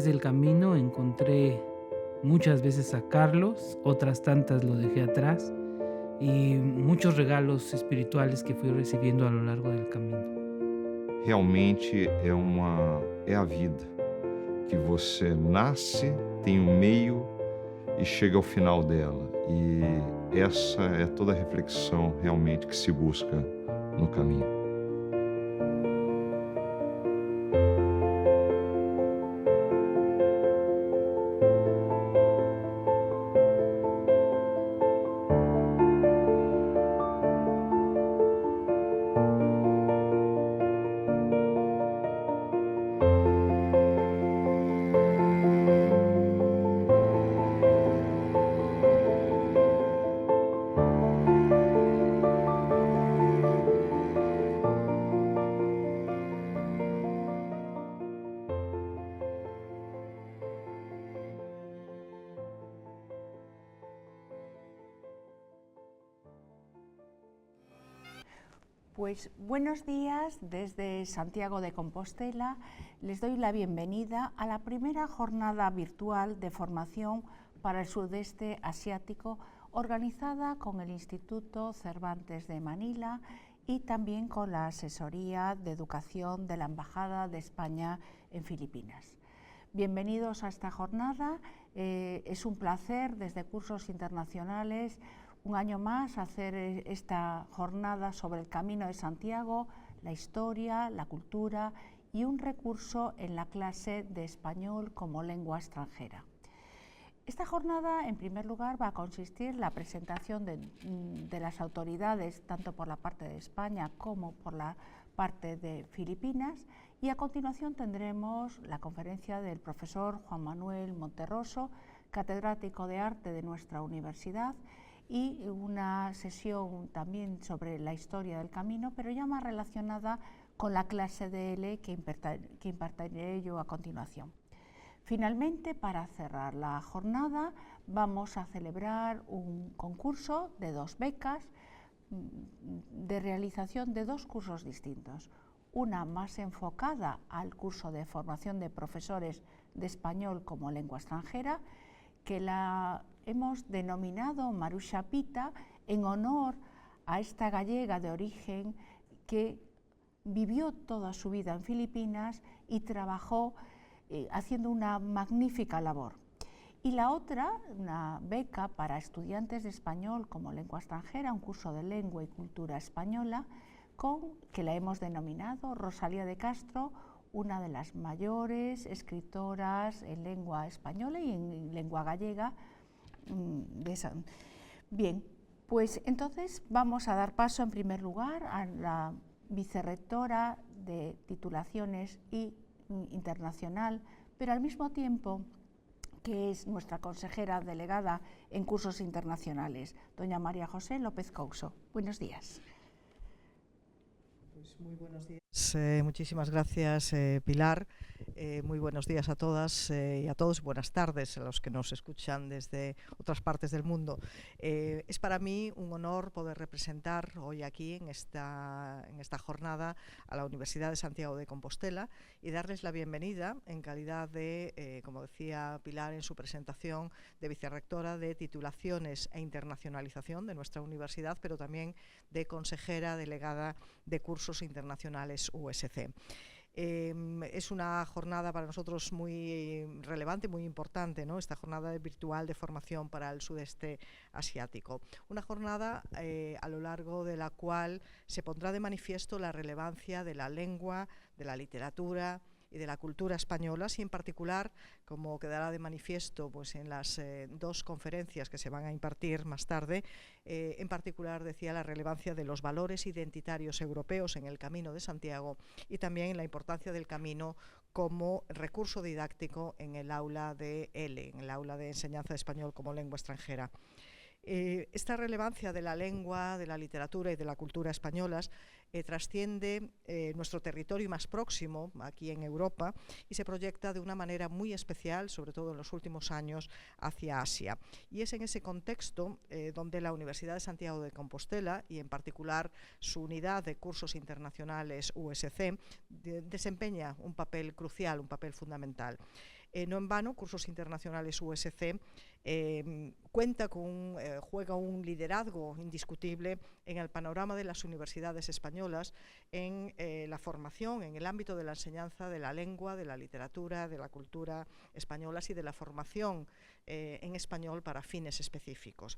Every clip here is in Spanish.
del camino encontré muchas veces a Carlos, otras tantas lo dejé atrás y muchos regalos espirituales que fui recibiendo a lo largo del camino. Realmente é a vida, que você nasce, tem um meio e chega ao final dela. E essa é toda a reflexão realmente que se busca no caminho. Pues buenos días desde Santiago de Compostela. Les doy la bienvenida a la primera jornada virtual de formación para el sudeste asiático organizada con el Instituto Cervantes de Manila y también con la Asesoría de Educación de la Embajada de España en Filipinas. Bienvenidos a esta jornada. Es un placer desde Cursos Internacionales un año más hacer esta jornada sobre el Camino de Santiago, la historia, la cultura y un recurso en la clase de español como lengua extranjera. Esta jornada, en primer lugar, va a consistir en la presentación de las autoridades, tanto por la parte de España como por la parte de Filipinas, y a continuación tendremos la conferencia del profesor Juan Manuel Monterroso, catedrático de arte de nuestra universidad, y una sesión también sobre la historia del camino, pero ya más relacionada con la clase de L que impartiré yo a continuación. Finalmente, para cerrar la jornada, vamos a celebrar un concurso de 2 becas de realización de 2 cursos distintos. Una más enfocada al curso de formación de profesores de español como lengua extranjera, que la hemos denominado Marusha Pita en honor a esta gallega de origen que vivió toda su vida en Filipinas y trabajó haciendo una magnífica labor. Y la otra, una beca para estudiantes de español como lengua extranjera, un curso de lengua y cultura española, que la hemos denominado Rosalía de Castro, una de las mayores escritoras en lengua española y en lengua gallega. Bien, pues entonces vamos a dar paso en primer lugar a la vicerrectora de titulaciones y internacional, pero al mismo tiempo que es nuestra consejera delegada en cursos internacionales, doña María José López Couso. Buenos días. Pues muy buenos días. Muchísimas gracias, Pilar. Muy buenos días a todas y a todos. Buenas tardes a los que nos escuchan desde otras partes del mundo. Es para mí un honor poder representar hoy aquí en esta jornada a la Universidad de Santiago de Compostela y darles la bienvenida en calidad de, como decía Pilar en su presentación, de vicerrectora de titulaciones e internacionalización de nuestra universidad, pero también de consejera delegada de cursos internacionales USC. Es una jornada para nosotros muy relevante, muy importante, ¿no? Esta jornada virtual de formación para el sudeste asiático. Una jornada a lo largo de la cual se pondrá de manifiesto la relevancia de la lengua, de la literatura y de la cultura españolas y en particular, como quedará de manifiesto pues, en las 2 conferencias que se van a impartir más tarde, en particular decía la relevancia de los valores identitarios europeos en el Camino de Santiago y también la importancia del camino como recurso didáctico en el aula de L, en el aula de enseñanza de español como lengua extranjera. Esta relevancia de la lengua, de la literatura y de la cultura españolas trasciende nuestro territorio más próximo, aquí en Europa, y se proyecta de una manera muy especial, sobre todo en los últimos años, hacia Asia. Y es en ese contexto donde la Universidad de Santiago de Compostela, y en particular su unidad de cursos internacionales USC, desempeña un papel crucial, un papel fundamental. No en vano, Cursos Internacionales USC juega un liderazgo indiscutible en el panorama de las universidades españolas en la formación, en el ámbito de la enseñanza de la lengua, de la literatura, de la cultura españolas y de la formación en español para fines específicos.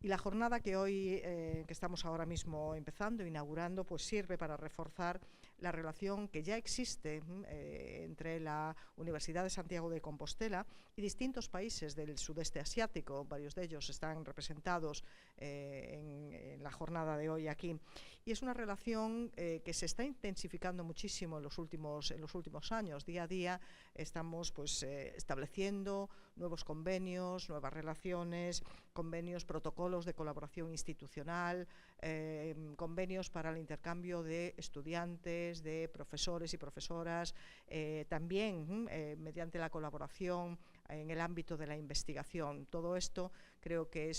Y la jornada que hoy, que estamos ahora mismo empezando, inaugurando, pues sirve para reforzar la relación que ya existe entre la Universidad de Santiago de Compostela y distintos países del sudeste asiático. Varios de ellos están representados en la jornada de hoy aquí. Y es una relación que se está intensificando muchísimo en los últimos años. Día a día estamos estableciendo nuevos convenios, nuevas relaciones, convenios, protocolos de colaboración institucional, convenios para el intercambio de estudiantes, de profesores y profesoras, también mediante la colaboración en el ámbito de la investigación. Todo esto creo que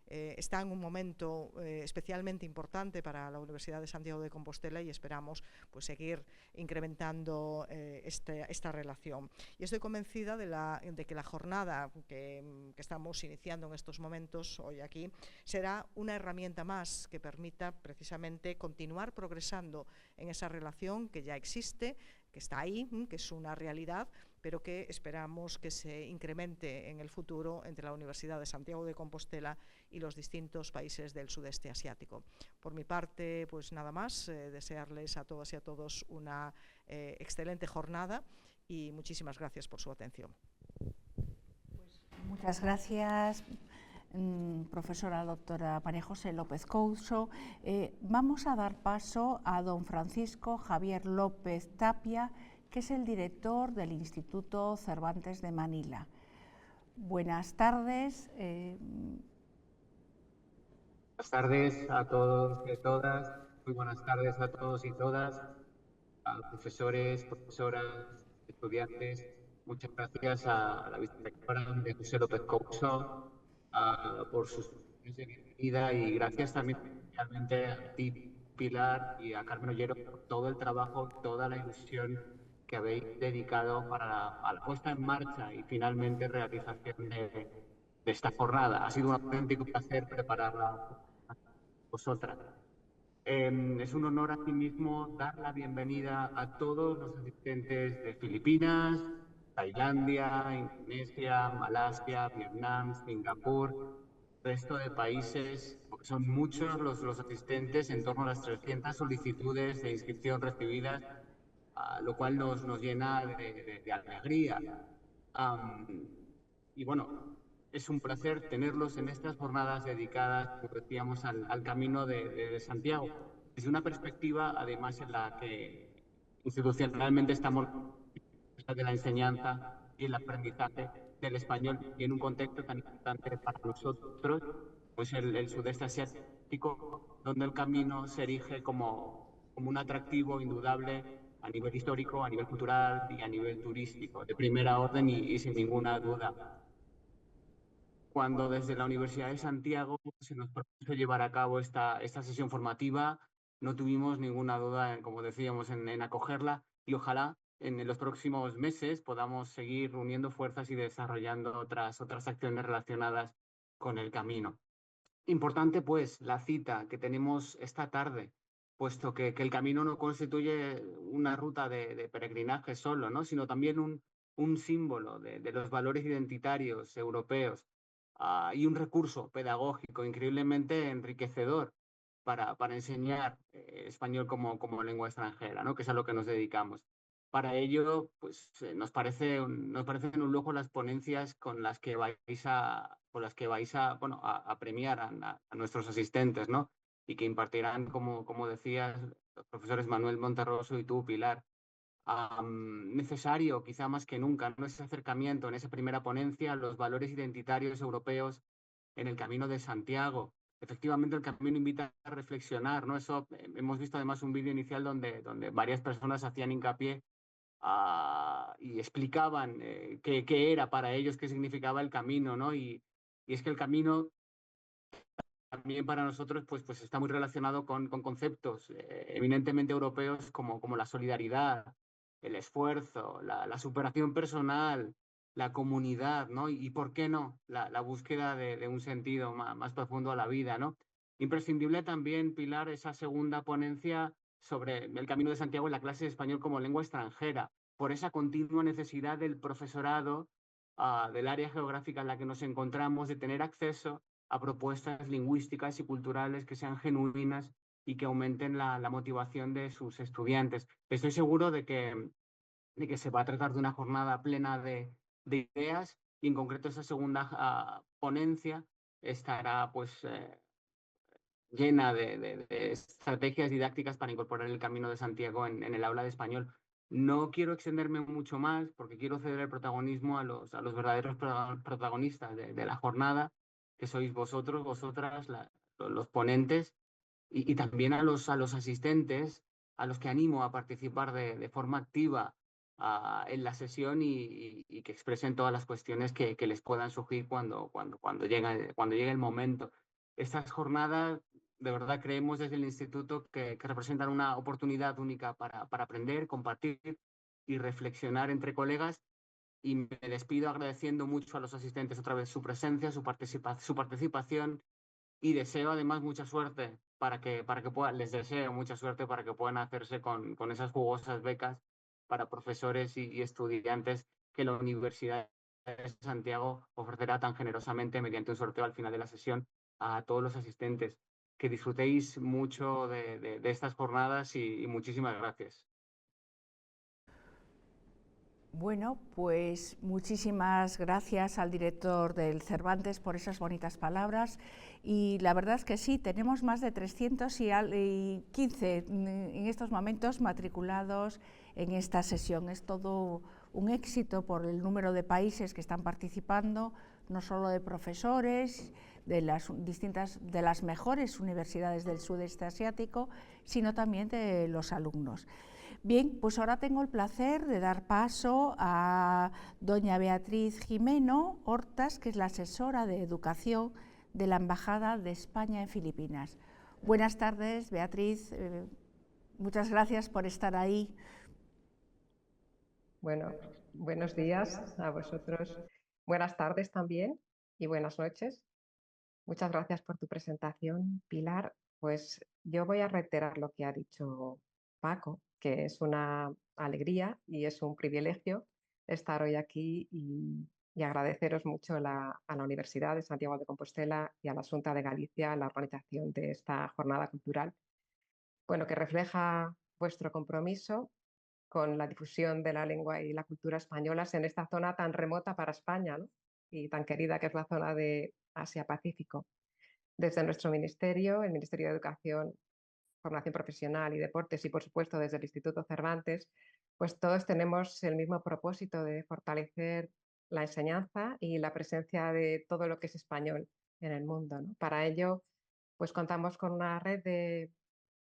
está en un momento especialmente importante para la Universidad de Santiago de Compostela y esperamos seguir incrementando esta relación. Y estoy convencida de que la jornada que estamos iniciando en estos momentos hoy aquí será una herramienta más que permita precisamente continuar progresando en esa relación que ya existe, que está ahí, que es una realidad, pero que esperamos que se incremente en el futuro entre la Universidad de Santiago de Compostela y los distintos países del sudeste asiático. Por mi parte, pues nada más, desearles a todas y a todos una excelente jornada y muchísimas gracias por su atención. Muchas gracias, profesora doctora María José López Couso. Vamos a dar paso a don Francisco Javier López Tapia, que es el director del Instituto Cervantes de Manila. Buenas tardes. Buenas tardes a todos y a todas. Muy buenas tardes a todos y todas, a profesores, profesoras, estudiantes. Muchas gracias a la vicerectora María José López Couso por sus de bienvenida y gracias también especialmente a ti, Pilar, y a Carmen Ollero por todo el trabajo, toda la ilusión que habéis dedicado a la puesta en marcha y finalmente realización de esta jornada. Ha sido un auténtico placer prepararla vosotras. Es un honor asimismo dar la bienvenida a todos los asistentes de Filipinas, Tailandia, Indonesia, Malasia, Vietnam, Singapur, resto de países, porque son muchos los asistentes, en torno a las 300 solicitudes de inscripción recibidas, lo cual nos llena de alegría. Y bueno, es un placer tenerlos en estas jornadas dedicadas, como decíamos, al camino de Santiago, desde una perspectiva, además, en la que institucionalmente estamos de la enseñanza y el aprendizaje del español y en un contexto tan importante para nosotros, pues el sudeste asiático, donde el camino se erige como un atractivo indudable a nivel histórico, a nivel cultural y a nivel turístico, de primera orden y sin ninguna duda. Cuando desde la Universidad de Santiago se nos propuso llevar a cabo esta sesión formativa, no tuvimos ninguna duda, como decíamos, en acogerla y ojalá en los próximos meses podamos seguir uniendo fuerzas y desarrollando otras acciones relacionadas con el camino. Importante, pues, la cita que tenemos esta tarde, puesto que el camino no constituye una ruta de peregrinaje solo, ¿no? Sino también un símbolo de los valores identitarios europeos y un recurso pedagógico increíblemente enriquecedor para enseñar español como lengua extranjera, ¿no? Que es a lo que nos dedicamos. Para ello, pues nos parecen un lujo las ponencias con las que vais a premiar a nuestros asistentes, ¿no? Y que impartirán, como decías, los profesores Manuel Monterroso y tú, Pilar. Necesario, quizá más que nunca, ¿no? Ese acercamiento en esa primera ponencia a los valores identitarios europeos en el Camino de Santiago. Efectivamente, el camino invita a reflexionar, ¿no? Eso, hemos visto además un vídeo inicial donde varias personas hacían hincapié y explicaban qué era para ellos, qué significaba el camino, ¿no? Y es que el camino también para nosotros pues está muy relacionado con conceptos eminentemente europeos como la solidaridad, el esfuerzo, la superación personal, la comunidad, ¿no? Y ¿por qué no? La búsqueda de un sentido más profundo a la vida, ¿no? Imprescindible también, Pilar, esa segunda ponencia sobre el Camino de Santiago en la clase de español como lengua extranjera, por esa continua necesidad del profesorado, del área geográfica en la que nos encontramos, de tener acceso a propuestas lingüísticas y culturales que sean genuinas y que aumenten la motivación de sus estudiantes. Estoy seguro de que se va a tratar de una jornada plena de ideas y en concreto esa segunda ponencia estará pues llena de estrategias didácticas para incorporar el Camino de Santiago en el aula de español. No quiero extenderme mucho más porque quiero ceder el protagonismo a los verdaderos protagonistas de la jornada, que sois vosotros, vosotras, los ponentes, y también a los asistentes, a los que animo a participar de forma activa en la sesión y que expresen todas las cuestiones que les puedan surgir cuando llegue el momento. Estas jornadas, de verdad, creemos desde el Instituto que representan una oportunidad única para aprender, compartir y reflexionar entre colegas. Y me despido agradeciendo mucho a los asistentes otra vez su presencia, su participación y deseo además mucha suerte para que puedan, les deseo mucha suerte para que puedan hacerse con esas jugosas becas para profesores y estudiantes que la Universidad de Santiago ofrecerá tan generosamente mediante un sorteo al final de la sesión a todos los asistentes. Que disfrutéis mucho de estas jornadas y muchísimas gracias. Bueno, pues muchísimas gracias al director del Cervantes por esas bonitas palabras y la verdad es que sí, tenemos más de 315 en estos momentos matriculados en esta sesión. Es todo un éxito por el número de países que están participando, no solo de profesores de las mejores universidades del sudeste asiático, sino también de los alumnos. Bien, pues ahora tengo el placer de dar paso a doña Beatriz Jimeno Hortas, que es la asesora de educación de la Embajada de España en Filipinas. Buenas tardes, Beatriz. Muchas gracias por estar ahí. Bueno, buenos días a vosotros. Buenas tardes también y buenas noches. Muchas gracias por tu presentación, Pilar. Pues yo voy a reiterar lo que ha dicho Paco, que es una alegría y es un privilegio estar hoy aquí y agradeceros mucho a la Universidad de Santiago de Compostela y a la Xunta de Galicia la organización de esta jornada cultural, bueno, que refleja vuestro compromiso con la difusión de la lengua y la cultura españolas en esta zona tan remota para España, ¿no? Y tan querida que es la zona de Asia-Pacífico. Desde nuestro ministerio, el Ministerio de Educación, Formación Profesional y Deportes y, por supuesto, desde el Instituto Cervantes, pues todos tenemos el mismo propósito de fortalecer la enseñanza y la presencia de todo lo que es español en el mundo, ¿no? Para ello, pues contamos con una red de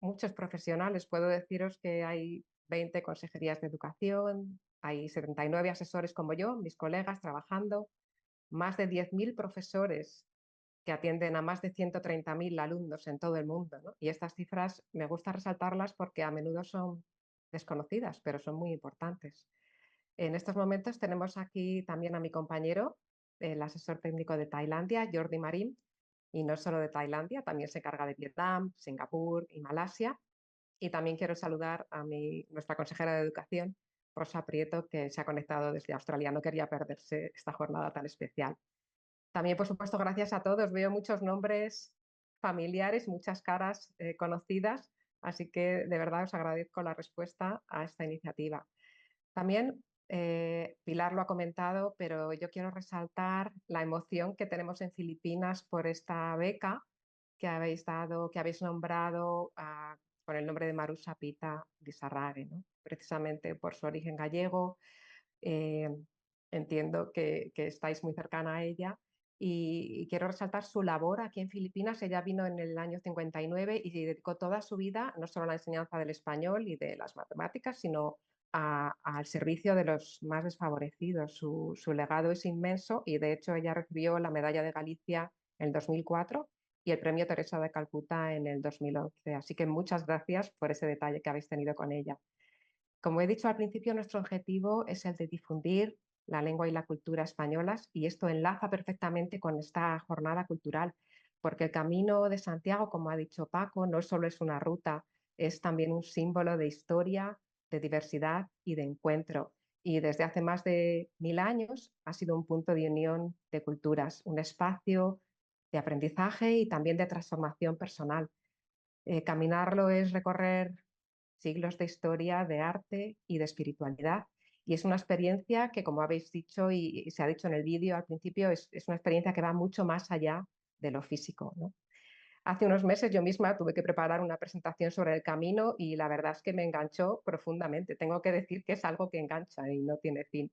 muchos profesionales. Puedo deciros que hay 20 consejerías de educación, hay 79 asesores como yo, mis colegas trabajando, más de 10.000 profesores que atienden a más de 130.000 alumnos en todo el mundo, ¿no? Y estas cifras me gusta resaltarlas porque a menudo son desconocidas, pero son muy importantes. En estos momentos tenemos aquí también a mi compañero, el asesor técnico de Tailandia, Jordi Marín, y no solo de Tailandia, también se encarga de Vietnam, Singapur y Malasia. Y también quiero saludar a nuestra consejera de Educación, Rosa Prieto, que se ha conectado desde Australia. No quería perderse esta jornada tan especial. También, por supuesto, gracias a todos. Veo muchos nombres familiares, muchas caras conocidas, así que de verdad os agradezco la respuesta a esta iniciativa. También Pilar lo ha comentado, pero yo quiero resaltar la emoción que tenemos en Filipinas por esta beca que habéis dado, que habéis nombrado con el nombre de Marusa Pita Lizarrague, ¿no? Precisamente por su origen gallego. Entiendo que estáis muy cercana a ella y quiero resaltar su labor aquí en Filipinas. Ella vino en el año 59 y dedicó toda su vida no solo a la enseñanza del español y de las matemáticas, sino al servicio de los más desfavorecidos. Su legado es inmenso y de hecho ella recibió la Medalla de Galicia en el 2004 y el Premio Teresa de Calcuta en el 2011. Así que muchas gracias por ese detalle que habéis tenido con ella. Como he dicho al principio, nuestro objetivo es el de difundir la lengua y la cultura españolas, y esto enlaza perfectamente con esta jornada cultural, porque el Camino de Santiago, como ha dicho Paco, no solo es una ruta, es también un símbolo de historia, de diversidad y de encuentro. Y desde hace más de 1000 años ha sido un punto de unión de culturas, un espacio de aprendizaje y también de transformación personal. Caminarlo es recorrer siglos de historia, de arte y de espiritualidad. Y es una experiencia que, como habéis dicho y se ha dicho en el vídeo al principio, es una experiencia que va mucho más allá de lo físico, ¿no? Hace unos meses yo misma tuve que preparar una presentación sobre el camino y la verdad es que me enganchó profundamente. Tengo que decir que es algo que engancha y no tiene fin.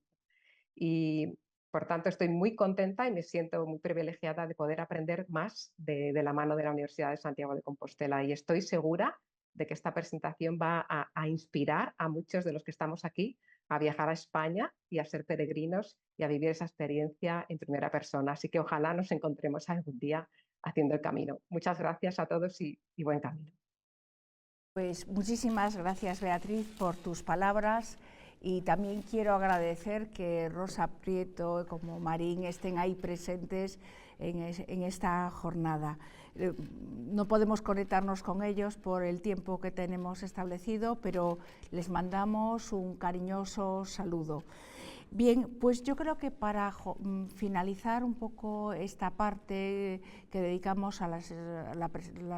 Y por tanto estoy muy contenta y me siento muy privilegiada de poder aprender más de la mano de la Universidad de Santiago de Compostela, y estoy segura de que esta presentación va a inspirar a muchos de los que estamos aquí a viajar a España y a ser peregrinos y a vivir esa experiencia en primera persona. Así que ojalá nos encontremos algún día haciendo el camino. Muchas gracias a todos y buen camino. Pues muchísimas gracias, Beatriz, por tus palabras, y también quiero agradecer que Rosa Prieto como Marín estén ahí presentes en esta jornada. No podemos conectarnos con ellos por el tiempo que tenemos establecido, pero les mandamos un cariñoso saludo. Bien, pues yo creo que para finalizar un poco esta parte que dedicamos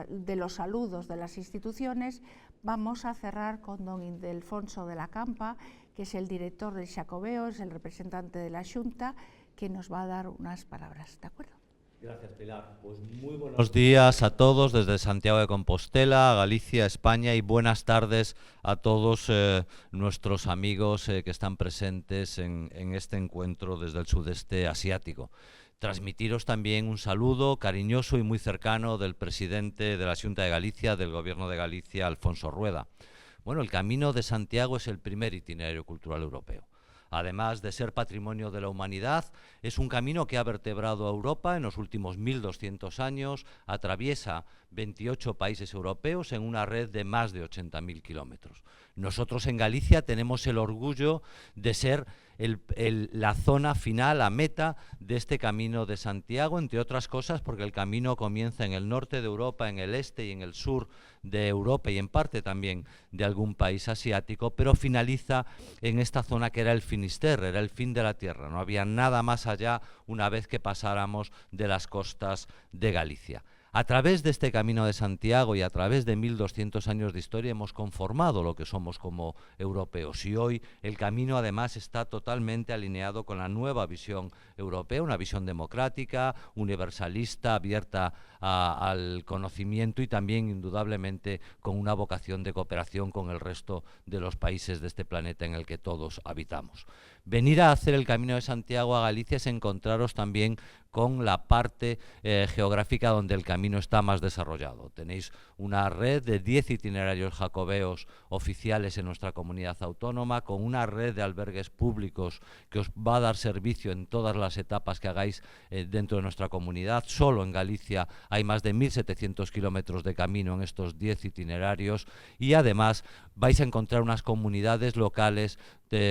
de los saludos de las instituciones, vamos a cerrar con don Ildefonso de la Campa, que es el director del Xacobeo, es el representante de la Xunta, que nos va a dar unas palabras, ¿de acuerdo? Gracias, Pilar. Pues muy buenos días a todos desde Santiago de Compostela, Galicia, España, y buenas tardes a todos nuestros amigos que están presentes en este encuentro desde el sudeste asiático. Transmitiros también un saludo cariñoso y muy cercano del presidente de la Xunta de Galicia, del Gobierno de Galicia, Alfonso Rueda. Bueno, el Camino de Santiago es el primer itinerario cultural europeo. Además de ser patrimonio de la humanidad, es un camino que ha vertebrado a Europa en los últimos 1200 años, atraviesa 28 países europeos en una red de más de 80.000 kilómetros. Nosotros en Galicia tenemos el orgullo de ser la zona final, la meta de este Camino de Santiago, entre otras cosas porque el camino comienza en el norte de Europa, en el este y en el sur de Europa y en parte también de algún país asiático, pero finaliza en esta zona que era el Finisterre, era el fin de la tierra, no había nada más allá una vez que pasáramos de las costas de Galicia. A través de este Camino de Santiago y a través de 1200 años de historia hemos conformado lo que somos como europeos, y hoy el camino además está totalmente alineado con la nueva visión europea, una visión democrática, universalista, abierta al conocimiento y también indudablemente con una vocación de cooperación con el resto de los países de este planeta en el que todos habitamos. Venir a hacer el Camino de Santiago a Galicia es encontraros también con la parte geográfica donde el camino está más desarrollado. Tenéis una red de 10 itinerarios jacobeos oficiales en nuestra comunidad autónoma, con una red de albergues públicos que os va a dar servicio en todas las etapas que hagáis dentro de nuestra comunidad. Solo en Galicia hay más de 1.700 kilómetros de camino en estos 10 itinerarios, y además vais a encontrar unas comunidades locales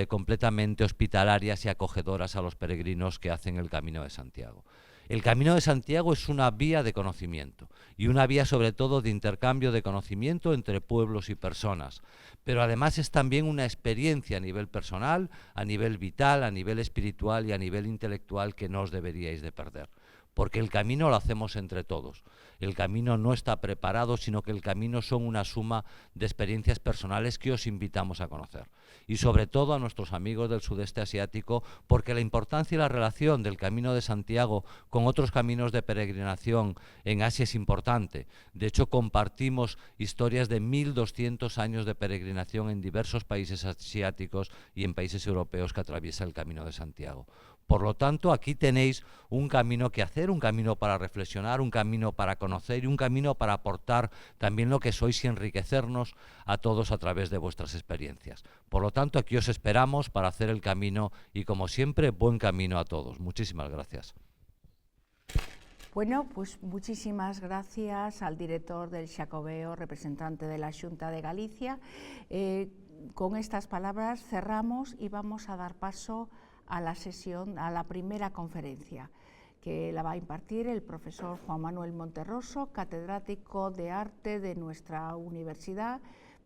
completamente hospitalarias y acogedoras a los peregrinos que hacen el Camino de Santiago. El Camino de Santiago es una vía de conocimiento y una vía sobre todo de intercambio de conocimiento entre pueblos y personas, pero además es también una experiencia a nivel personal, a nivel vital, a nivel espiritual y a nivel intelectual que no os deberíais de perder. Porque el camino lo hacemos entre todos. El camino no está preparado, sino que el camino son una suma de experiencias personales que os invitamos a conocer. Y sobre todo a nuestros amigos del sudeste asiático, porque la importancia y la relación del Camino de Santiago con otros caminos de peregrinación en Asia es importante. De hecho, compartimos historias de 1200 años de peregrinación en diversos países asiáticos y en países europeos que atraviesa el Camino de Santiago. Por lo tanto, aquí tenéis un camino que hacer, un camino para reflexionar, un camino para conocer y un camino para aportar también lo que sois y enriquecernos a todos a través de vuestras experiencias. Por lo tanto, aquí os esperamos para hacer el camino y, como siempre, buen camino a todos. Muchísimas gracias. Bueno, pues muchísimas gracias al director del Xacobeo, representante de la Xunta de Galicia. con estas palabras cerramos y vamos a dar paso a la sesión, a la primera conferencia, que la va a impartir el profesor Juan Manuel Monterroso, catedrático de arte de nuestra universidad,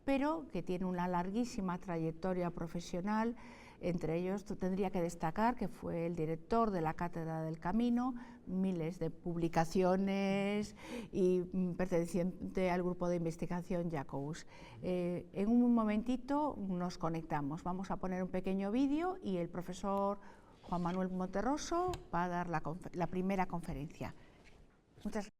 pero que tiene una larguísima trayectoria profesional. Entre ellos tendría que destacar que fue el director de la Cátedra del Camino, miles de publicaciones y perteneciente al grupo de investigación Jacobus. En un momentito nos conectamos, vamos a poner un pequeño vídeo y el profesor Juan Manuel Monterroso va a dar la primera conferencia. Muchas gracias.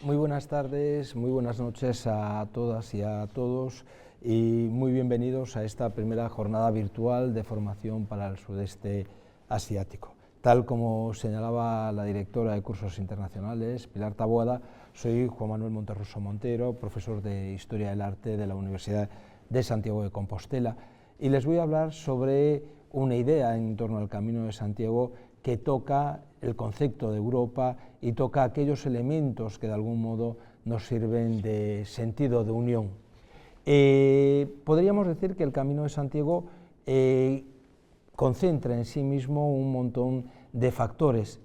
Muy buenas tardes, muy buenas noches a todas y a todos y muy bienvenidos a esta primera jornada virtual de formación para el sudeste asiático. Tal como señalaba la directora de cursos internacionales, Pilar Taboada, soy Juan Manuel Monterroso Montero, profesor de Historia del Arte de la Universidad de Santiago de Compostela, y les voy a hablar sobre una idea en torno al Camino de Santiago que toca el concepto de Europa y toca aquellos elementos que de algún modo nos sirven de sentido de unión. Podríamos decir que el Camino de Santiago concentra en sí mismo un montón de factores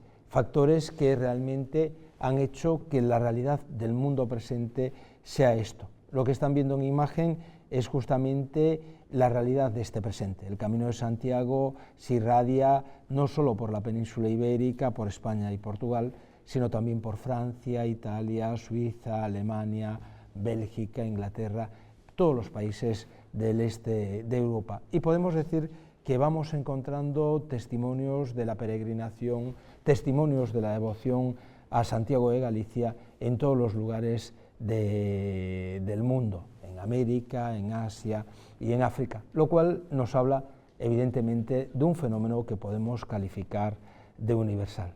que realmente han hecho que la realidad del mundo presente sea esto. Lo que están viendo en imagen es justamente la realidad de este presente. El Camino de Santiago se irradia no solo por la península ibérica, por España y Portugal, sino también por Francia, Italia, Suiza, Alemania, Bélgica, Inglaterra, todos los países del este de Europa. Y podemos decir que vamos encontrando testimonios de la peregrinación, testimonios de la devoción a Santiago de Galicia en todos los lugares del mundo, en América, en Asia y en África, lo cual nos habla evidentemente de un fenómeno que podemos calificar de universal.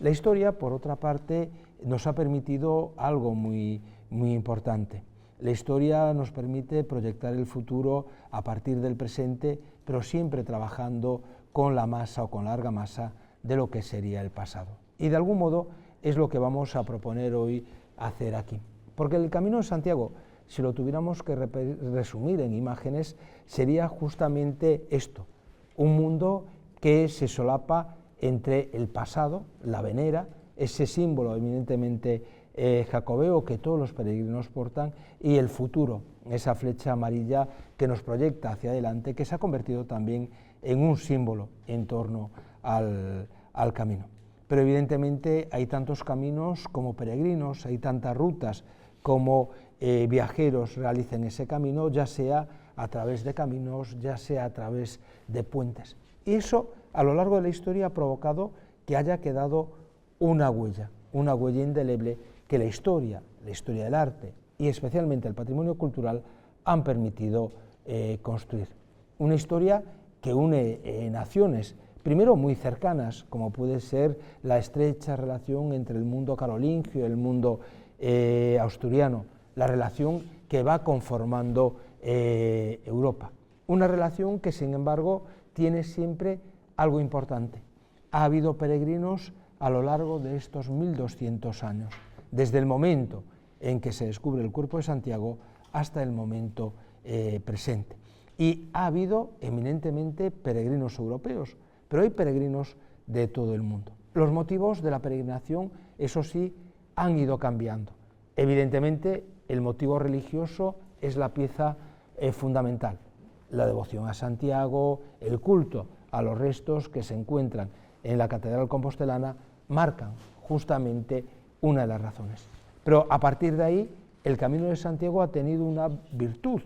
La historia, por otra parte, nos ha permitido algo muy importante. La historia nos permite proyectar el futuro a partir del presente, pero siempre trabajando con la masa o con la argamasa de lo que sería el pasado. Y de algún modo es lo que vamos a proponer hoy hacer aquí. Porque el Camino de Santiago, si lo tuviéramos que resumir en imágenes, sería justamente esto, un mundo que se solapa entre el pasado, la venera, ese símbolo eminentemente jacobeo que todos los peregrinos portan, y el futuro, esa flecha amarilla que nos proyecta hacia adelante, que se ha convertido también en un símbolo en torno al camino. Pero evidentemente hay tantos caminos como peregrinos, hay tantas rutas como viajeros realicen ese camino, ya sea a través de caminos, ya sea a través de puentes. Y eso a lo largo de la historia ha provocado que haya quedado una huella indeleble que la historia del arte y especialmente el patrimonio cultural han permitido construir. Una historia que une naciones, primero muy cercanas, como puede ser la estrecha relación entre el mundo carolingio y el mundo asturiano, la relación que va conformando Europa. Una relación que, sin embargo, tiene siempre algo importante. Ha habido peregrinos a lo largo de estos 1200 años, desde el momento en que se descubre el cuerpo de Santiago hasta el momento presente. Y ha habido eminentemente peregrinos europeos, pero hay peregrinos de todo el mundo. Los motivos de la peregrinación, eso sí, han ido cambiando. Evidentemente, el motivo religioso es la pieza fundamental. La devoción a Santiago, el culto a los restos que se encuentran en la Catedral Compostelana marcan justamente una de las razones. Pero a partir de ahí, el Camino de Santiago ha tenido una virtud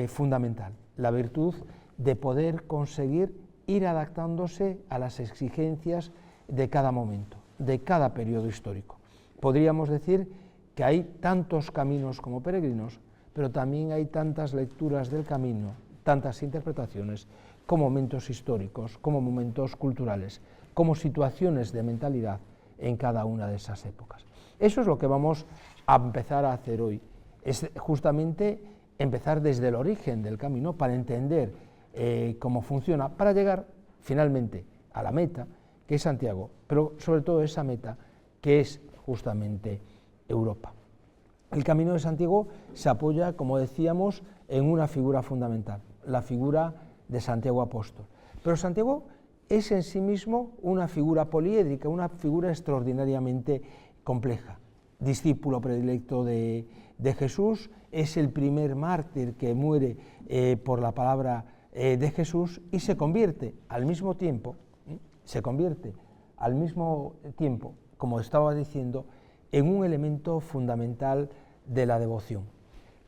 fundamental, la virtud de poder conseguir ir adaptándose a las exigencias de cada momento, de cada periodo histórico. Podríamos decir que hay tantos caminos como peregrinos, pero también hay tantas lecturas del camino, tantas interpretaciones, como momentos históricos, como momentos culturales, como situaciones de mentalidad en cada una de esas épocas. Eso es lo que vamos a empezar a hacer hoy, es justamente empezar desde el origen del camino para entender cómo funciona, para llegar finalmente a la meta, que es Santiago, pero sobre todo esa meta que es justamente Europa. El Camino de Santiago se apoya, como decíamos, en una figura fundamental, la figura de Santiago Apóstol. Pero Santiago es en sí mismo una figura poliédrica, una figura extraordinariamente compleja. Discípulo predilecto de Jesús, es el primer mártir que muere por la palabra de Jesús y se convierte al mismo tiempo, como estaba diciendo, en un elemento fundamental de la devoción.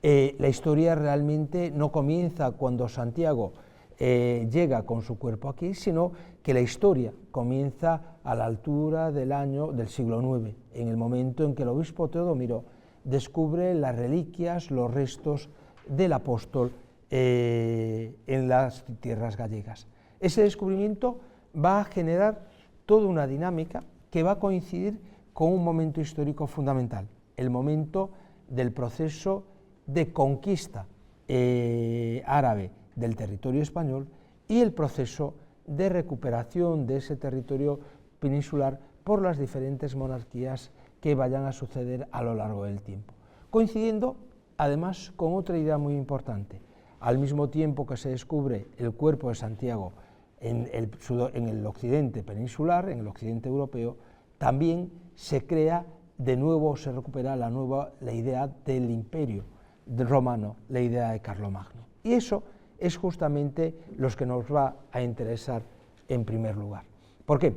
La historia realmente no comienza cuando Santiago llega con su cuerpo aquí, sino que la historia comienza a la altura del siglo IX, en el momento en que el obispo Teodomiro descubre las reliquias, los restos del apóstol en las tierras gallegas. Ese descubrimiento va a generar toda una dinámica que va a coincidir con un momento histórico fundamental, el momento del proceso de conquista árabe del territorio español y el proceso de recuperación de ese territorio peninsular por las diferentes monarquías que vayan a suceder a lo largo del tiempo. Coincidiendo además con otra idea muy importante, al mismo tiempo que se descubre el cuerpo de Santiago en el occidente peninsular, en el occidente europeo, también se crea de nuevo, se recupera la idea del imperio romano, la idea de Carlomagno. Y eso es justamente lo que nos va a interesar en primer lugar. ¿Por qué?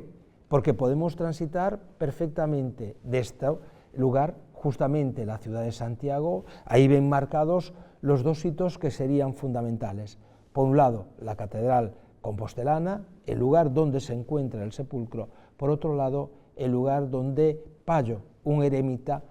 Porque podemos transitar perfectamente de este lugar, justamente la ciudad de Santiago, ahí ven marcados los dos hitos que serían fundamentales. Por un lado, la catedral compostelana, el lugar donde se encuentra el sepulcro; por otro lado, el lugar donde Payo, un eremita,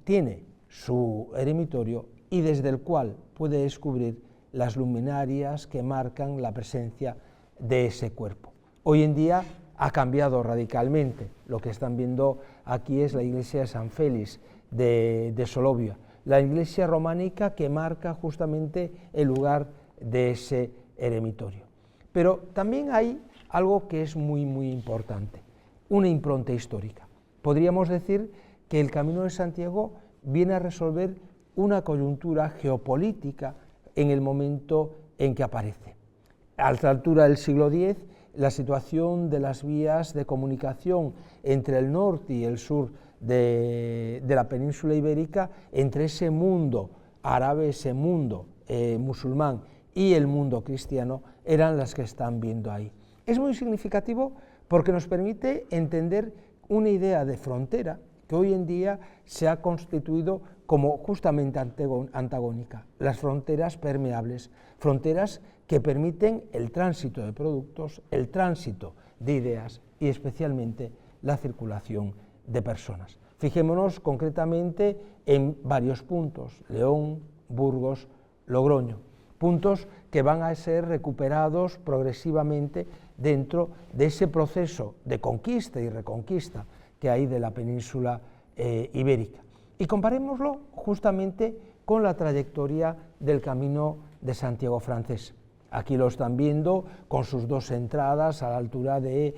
tiene su eremitorio y desde el cual puede descubrir las luminarias que marcan la presencia de ese cuerpo. Hoy en día ha cambiado radicalmente. Lo que están viendo aquí es la iglesia de San Félix de Solovia, la iglesia románica que marca justamente el lugar de ese eremitorio. Pero también hay algo que es muy, muy importante, una impronta histórica. Podríamos decir que el Camino de Santiago viene a resolver una coyuntura geopolítica en el momento en que aparece. A la altura del siglo X, la situación de las vías de comunicación entre el norte y el sur de la península ibérica, entre ese mundo árabe, ese mundo musulmán y el mundo cristiano, eran las que están viendo ahí. Es muy significativo porque nos permite entender una idea de frontera que hoy en día se ha constituido como justamente antagónica, las fronteras permeables, fronteras que permiten el tránsito de productos, el tránsito de ideas y especialmente la circulación de personas. Fijémonos concretamente en varios puntos: León, Burgos, Logroño, puntos que van a ser recuperados progresivamente dentro de ese proceso de conquista y reconquista que hay de la península ibérica. Y comparémoslo justamente con la trayectoria del Camino de Santiago francés. Aquí lo están viendo con sus dos entradas a la altura de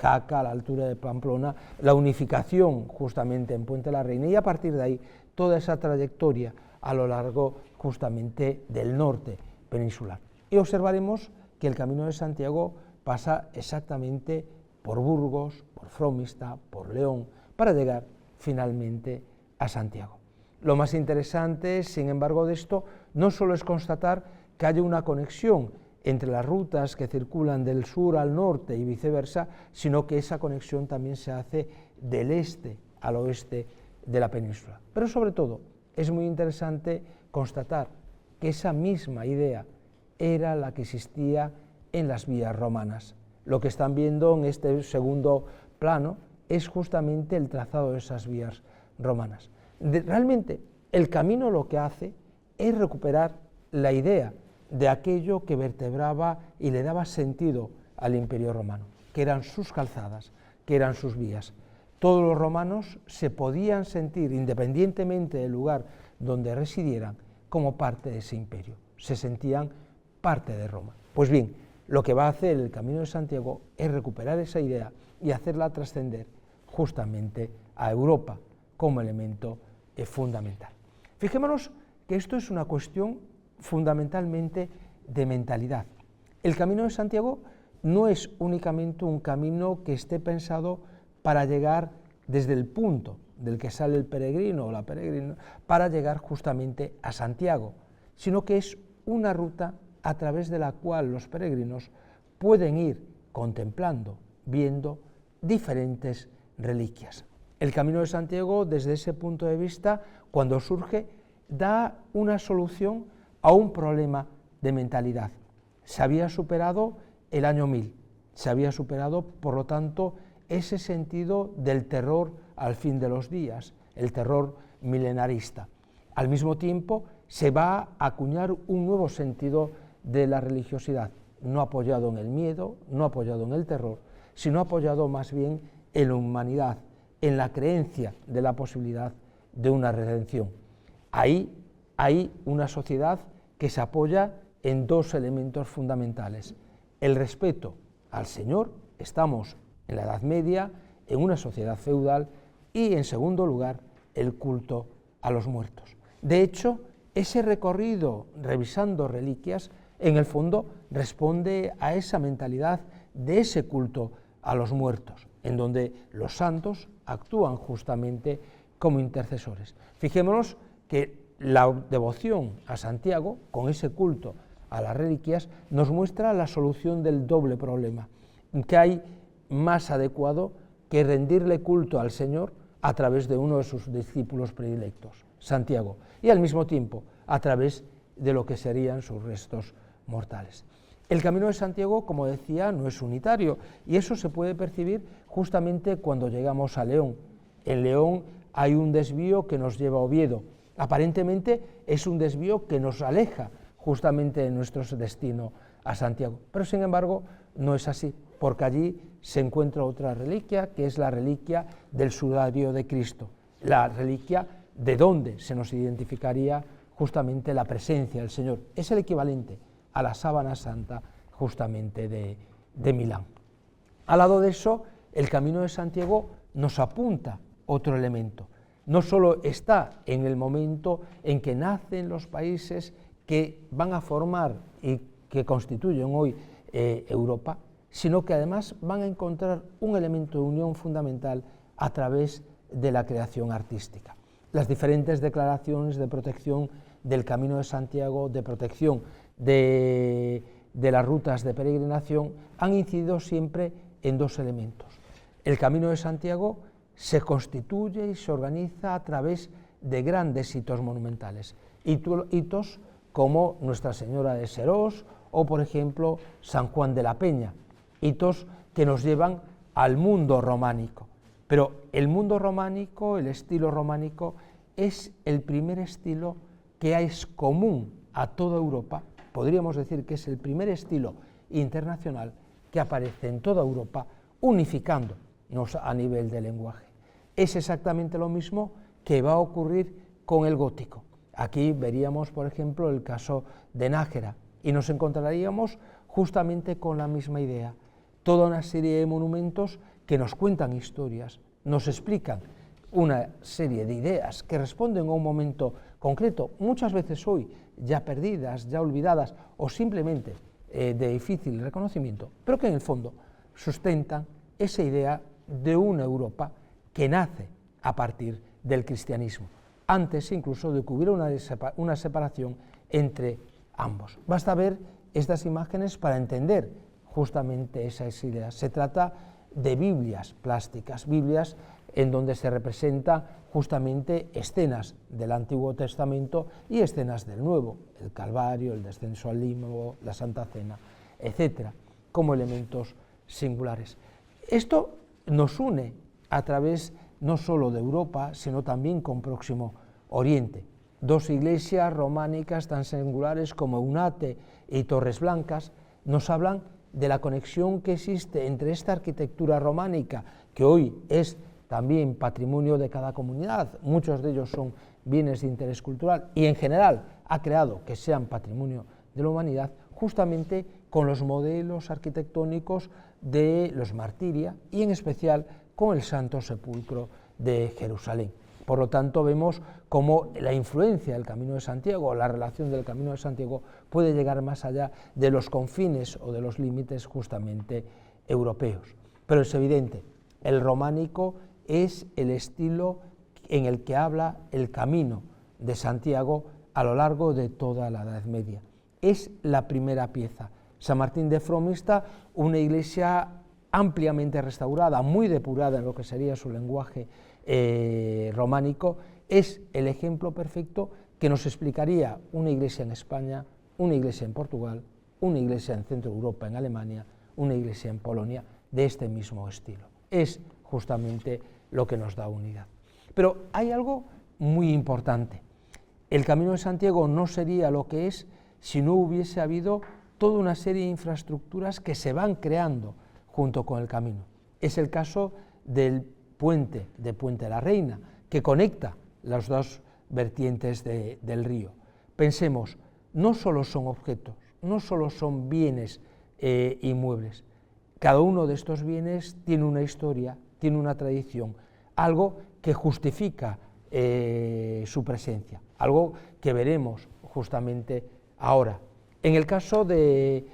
Jaca, a la altura de Pamplona, la unificación justamente en Puente la Reina, y a partir de ahí toda esa trayectoria a lo largo justamente del norte peninsular. Y observaremos que el Camino de Santiago pasa exactamente por Burgos, por Fromista, por León, para llegar finalmente a Santiago. Lo más interesante, sin embargo, de esto no solo es constatar que haya una conexión entre las rutas que circulan del sur al norte y viceversa, sino que esa conexión también se hace del este al oeste de la península. Pero sobre todo es muy interesante constatar que esa misma idea era la que existía en las vías romanas. Lo que están viendo en este segundo plano es justamente el trazado de esas vías romanas. Realmente el camino lo que hace es recuperar la idea de aquello que vertebraba y le daba sentido al Imperio Romano, que eran sus calzadas, que eran sus vías. Todos los romanos se podían sentir, independientemente del lugar donde residieran, como parte de ese imperio, se sentían parte de Roma. Pues bien, lo que va a hacer el Camino de Santiago es recuperar esa idea y hacerla trascender justamente a Europa como elemento fundamental. Fijémonos que esto es una cuestión fundamentalmente de mentalidad. El Camino de Santiago no es únicamente un camino que esté pensado para llegar desde el punto del que sale el peregrino o la peregrina para llegar justamente a Santiago, sino que es una ruta a través de la cual los peregrinos pueden ir contemplando, viendo diferentes reliquias. El Camino de Santiago, desde ese punto de vista, cuando surge, da una solución a un problema de mentalidad. Se había superado el año 1000, se había superado, por lo tanto, ese sentido del terror al fin de los días, el terror milenarista. Al mismo tiempo, se va a acuñar un nuevo sentido de la religiosidad, no apoyado en el miedo, no apoyado en el terror, sino apoyado más bien en la humanidad, en la creencia de la posibilidad de una redención. Ahí hay una sociedad que se apoya en dos elementos fundamentales: el respeto al Señor, estamos en la Edad Media, en una sociedad feudal, y en segundo lugar, el culto a los muertos. De hecho, ese recorrido revisando reliquias, en el fondo, responde a esa mentalidad de ese culto a los muertos, en donde los santos actúan justamente como intercesores. Fijémonos que la devoción a Santiago, con ese culto a las reliquias, nos muestra la solución del doble problema, que hay más adecuado que rendirle culto al Señor a través de uno de sus discípulos predilectos, Santiago, y al mismo tiempo a través de lo que serían sus restos mortales. El Camino de Santiago, como decía, no es unitario, y eso se puede percibir justamente cuando llegamos a León. En León hay un desvío que nos lleva a Oviedo. Aparentemente es un desvío que nos aleja justamente de nuestro destino a Santiago, pero sin embargo no es así, porque allí se encuentra otra reliquia, que es la reliquia del sudario de Cristo, la reliquia de donde se nos identificaría justamente la presencia del Señor. Es el equivalente a la sábana santa justamente de Milán. Al lado de eso, el Camino de Santiago nos apunta otro elemento. No solo está en el momento en que nacen los países que van a formar y que constituyen hoy Europa, sino que además van a encontrar un elemento de unión fundamental a través de la creación artística. Las diferentes declaraciones de protección del Camino de Santiago, de protección de las rutas de peregrinación, han incidido siempre en dos elementos. El Camino de Santiago se constituye y se organiza a través de grandes hitos monumentales, hitos como Nuestra Señora de Serós o, por ejemplo, San Juan de la Peña, hitos que nos llevan al mundo románico. Pero el mundo románico, el estilo románico, es el primer estilo que es común a toda Europa. Podríamos decir que es el primer estilo internacional que aparece en toda Europa, unificándonos a nivel de lenguaje. Es exactamente lo mismo que va a ocurrir con el gótico. Aquí veríamos, por ejemplo, el caso de Nájera, y nos encontraríamos justamente con la misma idea. Toda una serie de monumentos que nos cuentan historias, nos explican una serie de ideas que responden a un momento concreto, muchas veces hoy ya perdidas, ya olvidadas o simplemente de difícil reconocimiento, pero que en el fondo sustentan esa idea de una Europa que nace a partir del cristianismo, antes incluso de que hubiera una separación entre ambos. Basta ver estas imágenes para entender justamente esas ideas. Se trata de Biblias plásticas, Biblias en donde se representa justamente escenas del Antiguo Testamento y escenas del Nuevo, el Calvario, el descenso al Límano, la Santa Cena, etcétera, como elementos singulares. Esto nos une a través no solo de Europa, sino también con Próximo Oriente. Dos iglesias románicas tan singulares como Eunate y Torres Blancas nos hablan de la conexión que existe entre esta arquitectura románica, que hoy es también patrimonio de cada comunidad, muchos de ellos son bienes de interés cultural y en general ha creado que sean patrimonio de la humanidad, justamente con los modelos arquitectónicos de los martiria y en especial con el Santo Sepulcro de Jerusalén. Por lo tanto, vemos cómo la influencia del Camino de Santiago, la relación del Camino de Santiago puede llegar más allá de los confines o de los límites justamente europeos. Pero es evidente, el románico es el estilo en el que habla el Camino de Santiago a lo largo de toda la Edad Media. Es la primera pieza. San Martín de Fromista, una iglesia ampliamente restaurada, muy depurada en lo que sería su lenguaje románico, es el ejemplo perfecto que nos explicaría una iglesia en España, una iglesia en Portugal, una iglesia en Centro Europa, en Alemania, una iglesia en Polonia, de este mismo estilo. Es justamente lo que nos da unidad. Pero hay algo muy importante. El Camino de Santiago no sería lo que es si no hubiese habido toda una serie de infraestructuras que se van creando junto con el camino. Es el caso del puente de Puente de la Reina, que conecta las dos vertientes del río. Pensemos, no solo son objetos, no solo son bienes inmuebles. Cada uno de estos bienes tiene una historia, tiene una tradición, algo que justifica su presencia, algo que veremos justamente ahora. En el caso de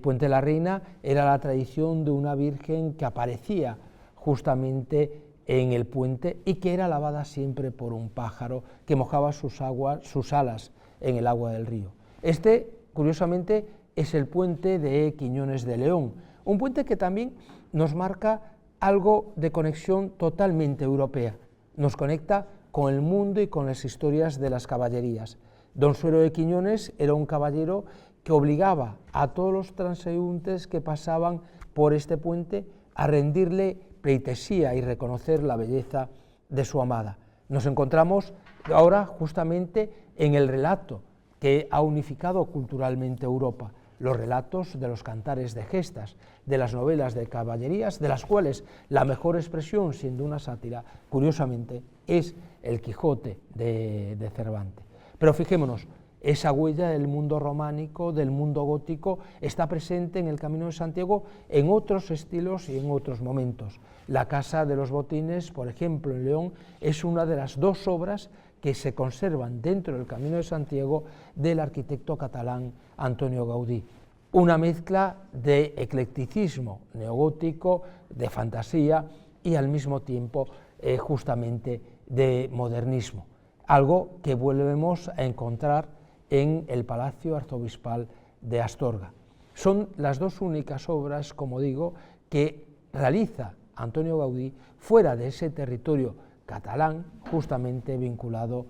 Puente de la Reina era la tradición de una virgen que aparecía justamente en el puente y que era lavada siempre por un pájaro que mojaba sus alas en el agua del río. Este, curiosamente, es el puente de Quiñones de León, un puente que también nos marca algo de conexión totalmente europea, nos conecta con el mundo y con las historias de las caballerías. Don Suero de Quiñones era un caballero que obligaba a todos los transeúntes que pasaban por este puente a rendirle pleitesía y reconocer la belleza de su amada. Nos encontramos ahora justamente en el relato que ha unificado culturalmente Europa, los relatos de los cantares de gestas, de las novelas de caballerías, de las cuales la mejor expresión, siendo una sátira, curiosamente, es el Quijote de Cervantes. Pero fijémonos, esa huella del mundo románico, del mundo gótico, está presente en el Camino de Santiago en otros estilos y en otros momentos. La Casa de los Botines, por ejemplo, en León, es una de las dos obras que se conservan dentro del Camino de Santiago del arquitecto catalán Antonio Gaudí. una mezcla de eclecticismo neogótico, de fantasía y al mismo tiempo justamente de modernismo, algo que volvemos a encontrar en el Palacio Arzobispal de Astorga. Son las dos únicas obras, como digo, que realiza Antonio Gaudí fuera de ese territorio catalán, justamente vinculado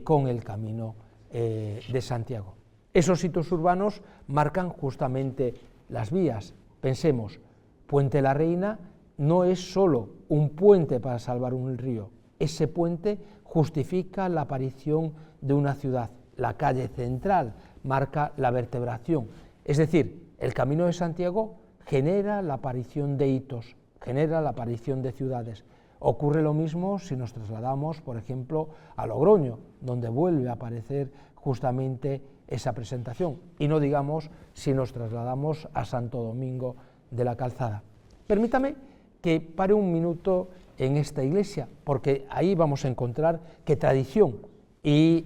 con el Camino de Santiago. Esos hitos urbanos marcan justamente las vías. Pensemos, Puente la Reina no es solo un puente para salvar un río, ese puente justifica la aparición de una ciudad. La calle central marca la vertebración, es decir, el Camino de Santiago genera la aparición de hitos, genera la aparición de ciudades. Ocurre lo mismo si nos trasladamos, por ejemplo, a Logroño, donde vuelve a aparecer justamente esa presentación, y no digamos si nos trasladamos a Santo Domingo de la Calzada. Permítame que pare un minuto en esta iglesia, porque ahí vamos a encontrar que tradición y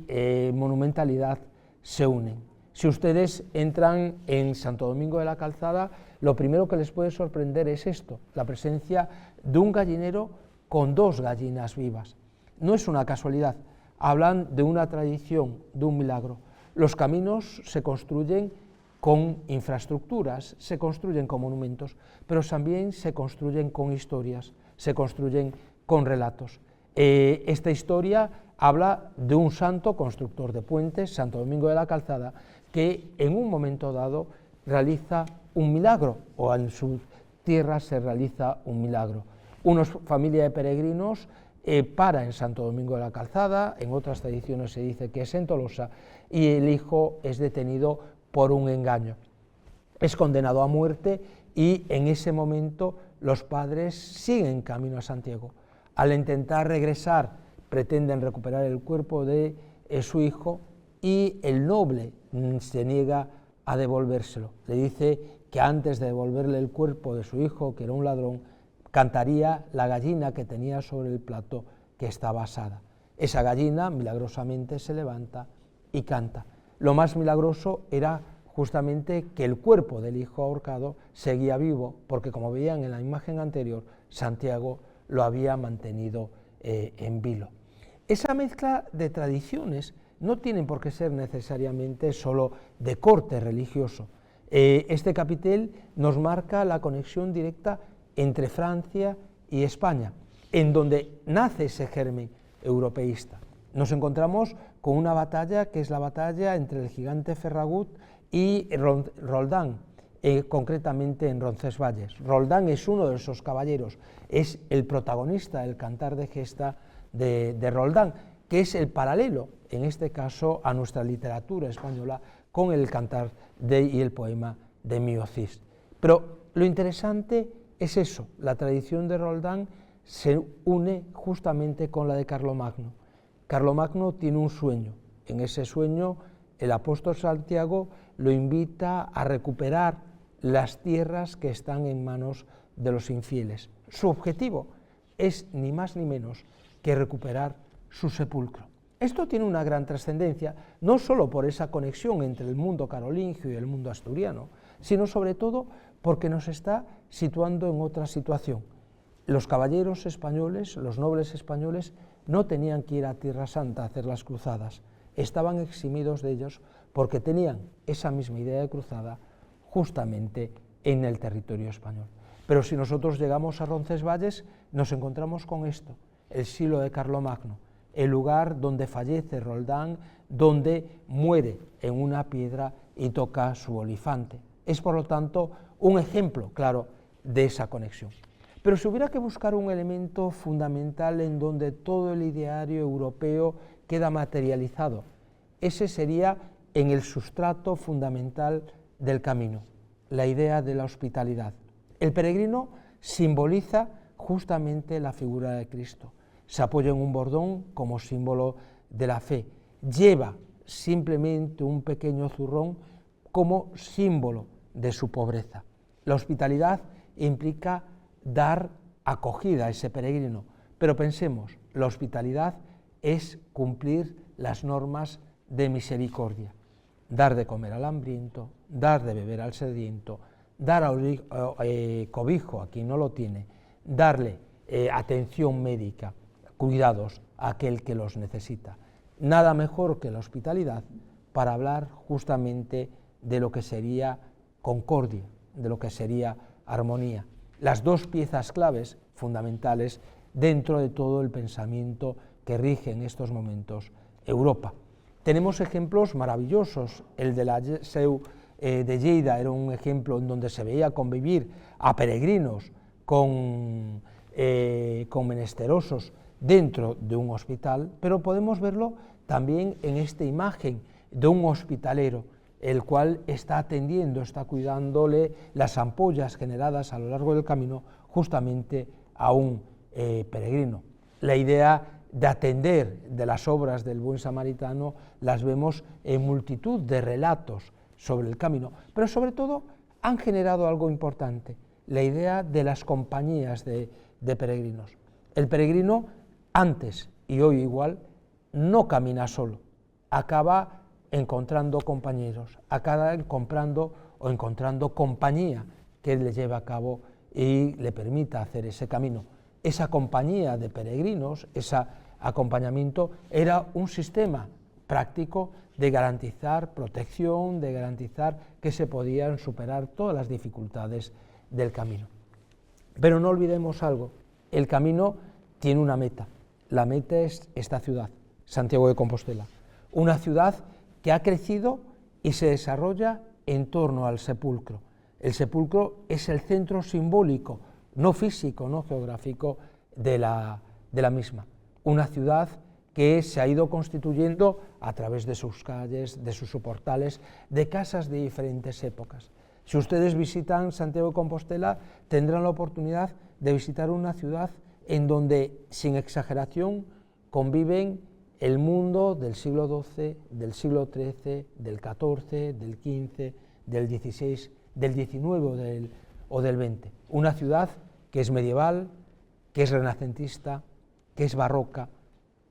monumentalidad se unen. Si ustedes entran en Santo Domingo de la Calzada, lo primero que les puede sorprender es esto, la presencia de un gallinero con dos gallinas vivas. No es una casualidad, hablan de una tradición, de un milagro. Los caminos se construyen con infraestructuras, se construyen con monumentos, pero también se construyen con historias, se construyen con relatos. Esta historia habla de un santo constructor de puentes, Santo Domingo de la Calzada, que en un momento dado realiza un milagro, o en su tierra se realiza un milagro. Una familia de peregrinos para en Santo Domingo de la Calzada, en otras tradiciones se dice que es en Tolosa, y el hijo es detenido por un engaño. Es condenado a muerte y en ese momento los padres siguen camino a Santiago. Al intentar regresar, pretenden recuperar el cuerpo de su hijo y el noble se niega a devolvérselo. Le dice que antes de devolverle el cuerpo de su hijo, que era un ladrón, cantaría la gallina que tenía sobre el plato que estaba asada. Esa gallina milagrosamente se levanta y canta. Lo más milagroso era justamente que el cuerpo del hijo ahorcado seguía vivo, porque como veían en la imagen anterior, Santiago lo había mantenido en vilo. Esa mezcla de tradiciones no tienen por qué ser necesariamente solo de corte religioso. Este capitel nos marca la conexión directa entre Francia y España, en donde nace ese germen europeísta. Nos encontramos con una batalla que es la batalla entre el gigante Ferragut y Roldán, concretamente en Roncesvalles. Roldán es uno de esos caballeros, es el protagonista del cantar de gesta de Roldán, que es el paralelo, en este caso, a nuestra literatura española con el cantar y el poema de Miocís. Pero lo interesante es eso, la tradición de Roldán se une justamente con la de Carlomagno. Carlomagno tiene un sueño, en ese sueño el apóstol Santiago lo invita a recuperar las tierras que están en manos de los infieles. Su objetivo es ni más ni menos que recuperar su sepulcro. Esto tiene una gran trascendencia, no solo por esa conexión entre el mundo carolingio y el mundo asturiano, sino sobre todo porque nos está situando en otra situación. Los caballeros españoles, los nobles españoles, no tenían que ir a Tierra Santa a hacer las cruzadas, estaban eximidos de ellos porque tenían esa misma idea de cruzada justamente en el territorio español. Pero si nosotros llegamos a Roncesvalles, nos encontramos con esto, el silo de Carlomagno, el lugar donde fallece Roldán, donde muere en una piedra y toca su olifante. Es, por lo tanto, un ejemplo claro de esa conexión. Pero si hubiera que buscar un elemento fundamental en donde todo el ideario europeo queda materializado, ese sería en el sustrato fundamental del camino, la idea de la hospitalidad. El peregrino simboliza justamente la figura de Cristo. Se apoya en un bordón como símbolo de la fe. Lleva simplemente un pequeño zurrón como símbolo de su pobreza. La hospitalidad implica dar acogida a ese peregrino, pero pensemos, la hospitalidad es cumplir las normas de misericordia. dar de comer al hambriento, dar de beber al sediento, dar cobijo a quien no lo tiene, darle atención médica, cuidados a aquel que los necesita. Nada mejor que la hospitalidad para hablar justamente de lo que sería concordia, de lo que sería armonía. Las dos piezas claves fundamentales dentro de todo el pensamiento que rige en estos momentos Europa. Tenemos ejemplos maravillosos. El de la Seu de Lleida era un ejemplo en donde se veía convivir a peregrinos con menesterosos dentro de un hospital, pero podemos verlo también en esta imagen de un hospitalero, el cual está atendiendo, está cuidándole las ampollas generadas a lo largo del camino justamente a un peregrino. La idea de atender de las obras del buen samaritano las vemos en multitud de relatos sobre el camino, pero sobre todo han generado algo importante, la idea de las compañías de peregrinos. El peregrino, antes y hoy igual, no camina solo, acaba encontrando compañeros, acaba encontrando compañía que le lleve a cabo y le permita hacer ese camino. Esa compañía de peregrinos, ese acompañamiento, era un sistema práctico de garantizar protección, de garantizar que se podían superar todas las dificultades del camino. Pero no olvidemos algo, el camino tiene una meta, la meta es esta ciudad, Santiago de Compostela, una ciudad que ha crecido y se desarrolla en torno al sepulcro. El sepulcro es el centro simbólico, no físico, no geográfico de la misma. Una ciudad que se ha ido constituyendo a través de sus calles, de sus soportales, de casas de diferentes épocas. Si ustedes visitan Santiago de Compostela, tendrán la oportunidad de visitar una ciudad en donde, sin exageración, conviven el mundo del siglo XII, del siglo XIII, del XIV, del XV, del XVI, del XIX o del XX. Una ciudad que es medieval, que es renacentista, que es barroca,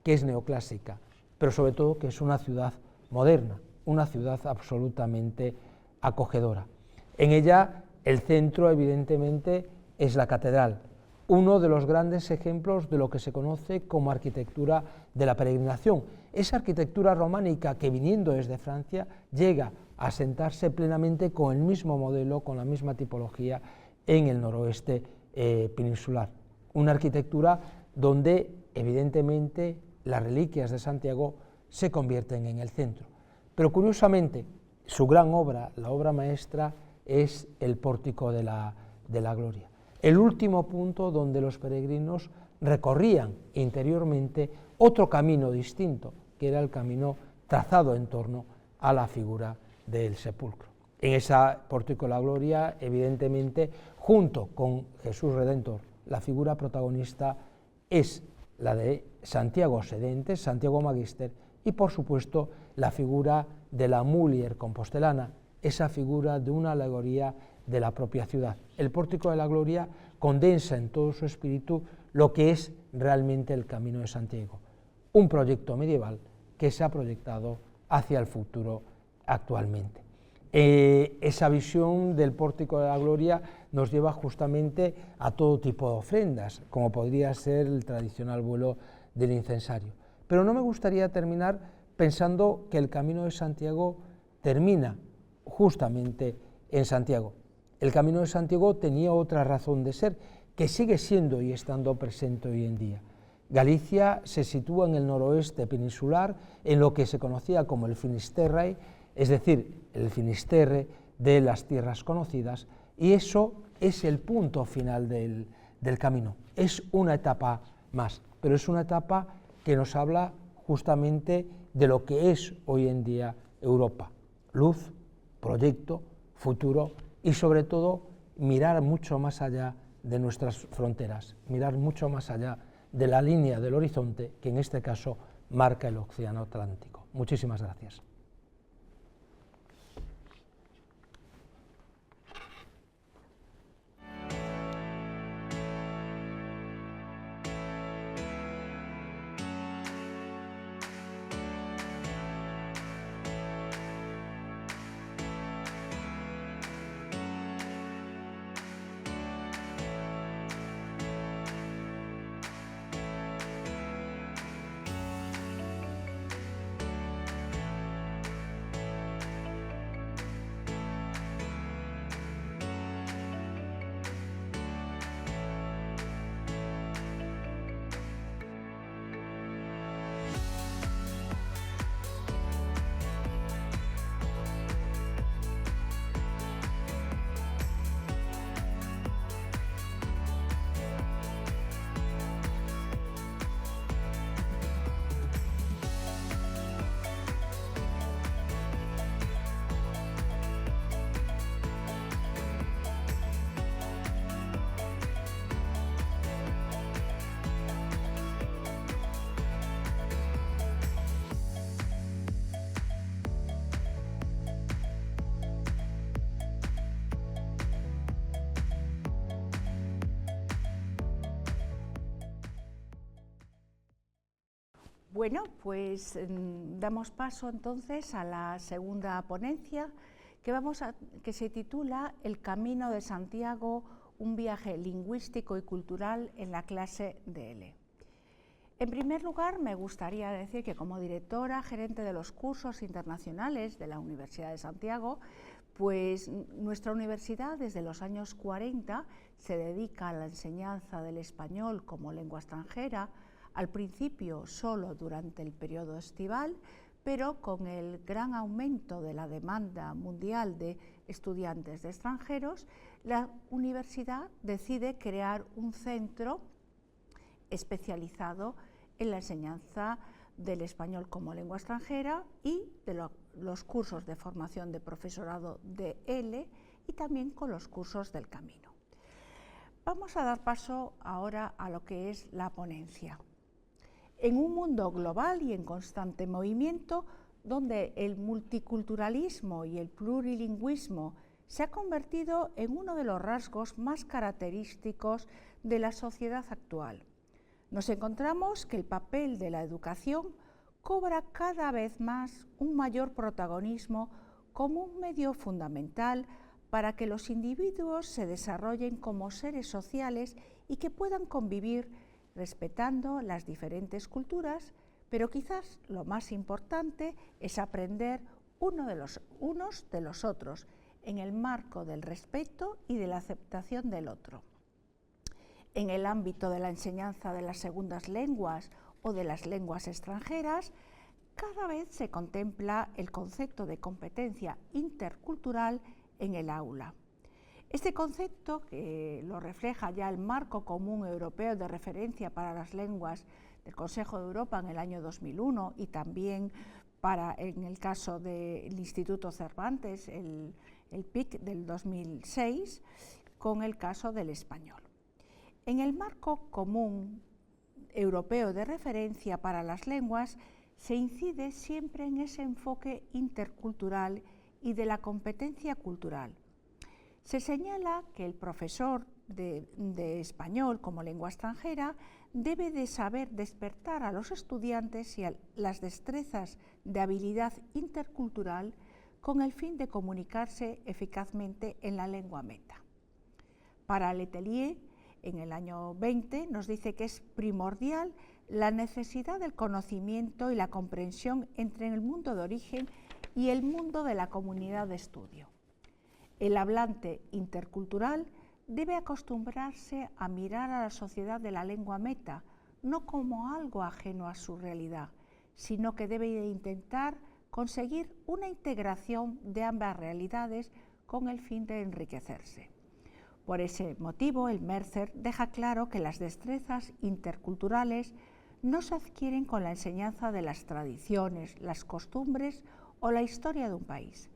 que es neoclásica, pero sobre todo que es una ciudad moderna, una ciudad absolutamente acogedora. En ella el centro, evidentemente, es la catedral, uno de los grandes ejemplos de lo que se conoce como arquitectura de la peregrinación. Esa arquitectura románica que, viniendo desde Francia, llega a asentarse plenamente con el mismo modelo, con la misma tipología en el noroeste peninsular. Una arquitectura donde, evidentemente, las reliquias de Santiago se convierten en el centro. Pero curiosamente, su gran obra, la obra maestra, es el Pórtico de la Gloria, el último punto donde los peregrinos recorrían interiormente otro camino distinto, que era el camino trazado en torno a la figura del sepulcro. En ese Pórtico de la Gloria, evidentemente, junto con Jesús Redentor, la figura protagonista es la de Santiago Sedente, Santiago Magister, y por supuesto la figura de la Mulier compostelana, esa figura de una alegoría de la propia ciudad. El Pórtico de la Gloria condensa en todo su espíritu lo que es realmente el Camino de Santiago, un proyecto medieval que se ha proyectado hacia el futuro actualmente. Esa visión del Pórtico de la Gloria nos lleva justamente a todo tipo de ofrendas, como podría ser el tradicional vuelo del incensario. Pero no me gustaría terminar pensando que el Camino de Santiago termina justamente en Santiago. El Camino de Santiago tenía otra razón de ser, que sigue siendo y estando presente hoy en día. Galicia se sitúa en el noroeste peninsular, en lo que se conocía como el Finisterrae, es decir, el Finisterre de las tierras conocidas, y eso es el punto final del camino. Es una etapa más, pero es una etapa que nos habla justamente de lo que es hoy en día Europa: luz, proyecto, futuro y sobre todo mirar mucho más allá de nuestras fronteras, mirar mucho más allá de la línea del horizonte que en este caso marca el Océano Atlántico. Muchísimas gracias. Bueno, pues damos paso entonces a la segunda ponencia que se titula El Camino de Santiago, un viaje lingüístico y cultural en la clase de L. En primer lugar, me gustaría decir que como directora gerente de los cursos internacionales de la Universidad de Santiago, pues nuestra universidad desde los años 40 se dedica a la enseñanza del español como lengua extranjera, al principio solo durante el periodo estival, pero con el gran aumento de la demanda mundial de estudiantes de extranjeros, la universidad decide crear un centro especializado en la enseñanza del español como lengua extranjera y de los cursos de formación de profesorado de L y también con los cursos del camino. Vamos a dar paso ahora a lo que es la ponencia. En un mundo global y en constante movimiento, donde el multiculturalismo y el plurilingüismo se ha convertido en uno de los rasgos más característicos de la sociedad actual, nos encontramos que el papel de la educación cobra cada vez más un mayor protagonismo como un medio fundamental para que los individuos se desarrollen como seres sociales y que puedan convivir respetando las diferentes culturas, pero quizás lo más importante es aprender unos de los otros en el marco del respeto y de la aceptación del otro. En el ámbito de la enseñanza de las segundas lenguas o de las lenguas extranjeras, cada vez se contempla el concepto de competencia intercultural en el aula. Este concepto, que lo refleja ya el Marco Común Europeo de Referencia para las Lenguas del Consejo de Europa en el año 2001 y también en el caso del Instituto Cervantes, el PIC del 2006, con el caso del español. En el Marco Común Europeo de Referencia para las Lenguas se incide siempre en ese enfoque intercultural y de la competencia cultural. Se señala que el profesor de español como lengua extranjera debe de saber despertar a los estudiantes y a las destrezas de habilidad intercultural con el fin de comunicarse eficazmente en la lengua meta. Para Letelier, en el año 20, nos dice que es primordial la necesidad del conocimiento y la comprensión entre el mundo de origen y el mundo de la comunidad de estudio. El hablante intercultural debe acostumbrarse a mirar a la sociedad de la lengua meta, no como algo ajeno a su realidad, sino que debe intentar conseguir una integración de ambas realidades con el fin de enriquecerse. Por ese motivo, el Mercer deja claro que las destrezas interculturales no se adquieren con la enseñanza de las tradiciones, las costumbres o la historia de un país.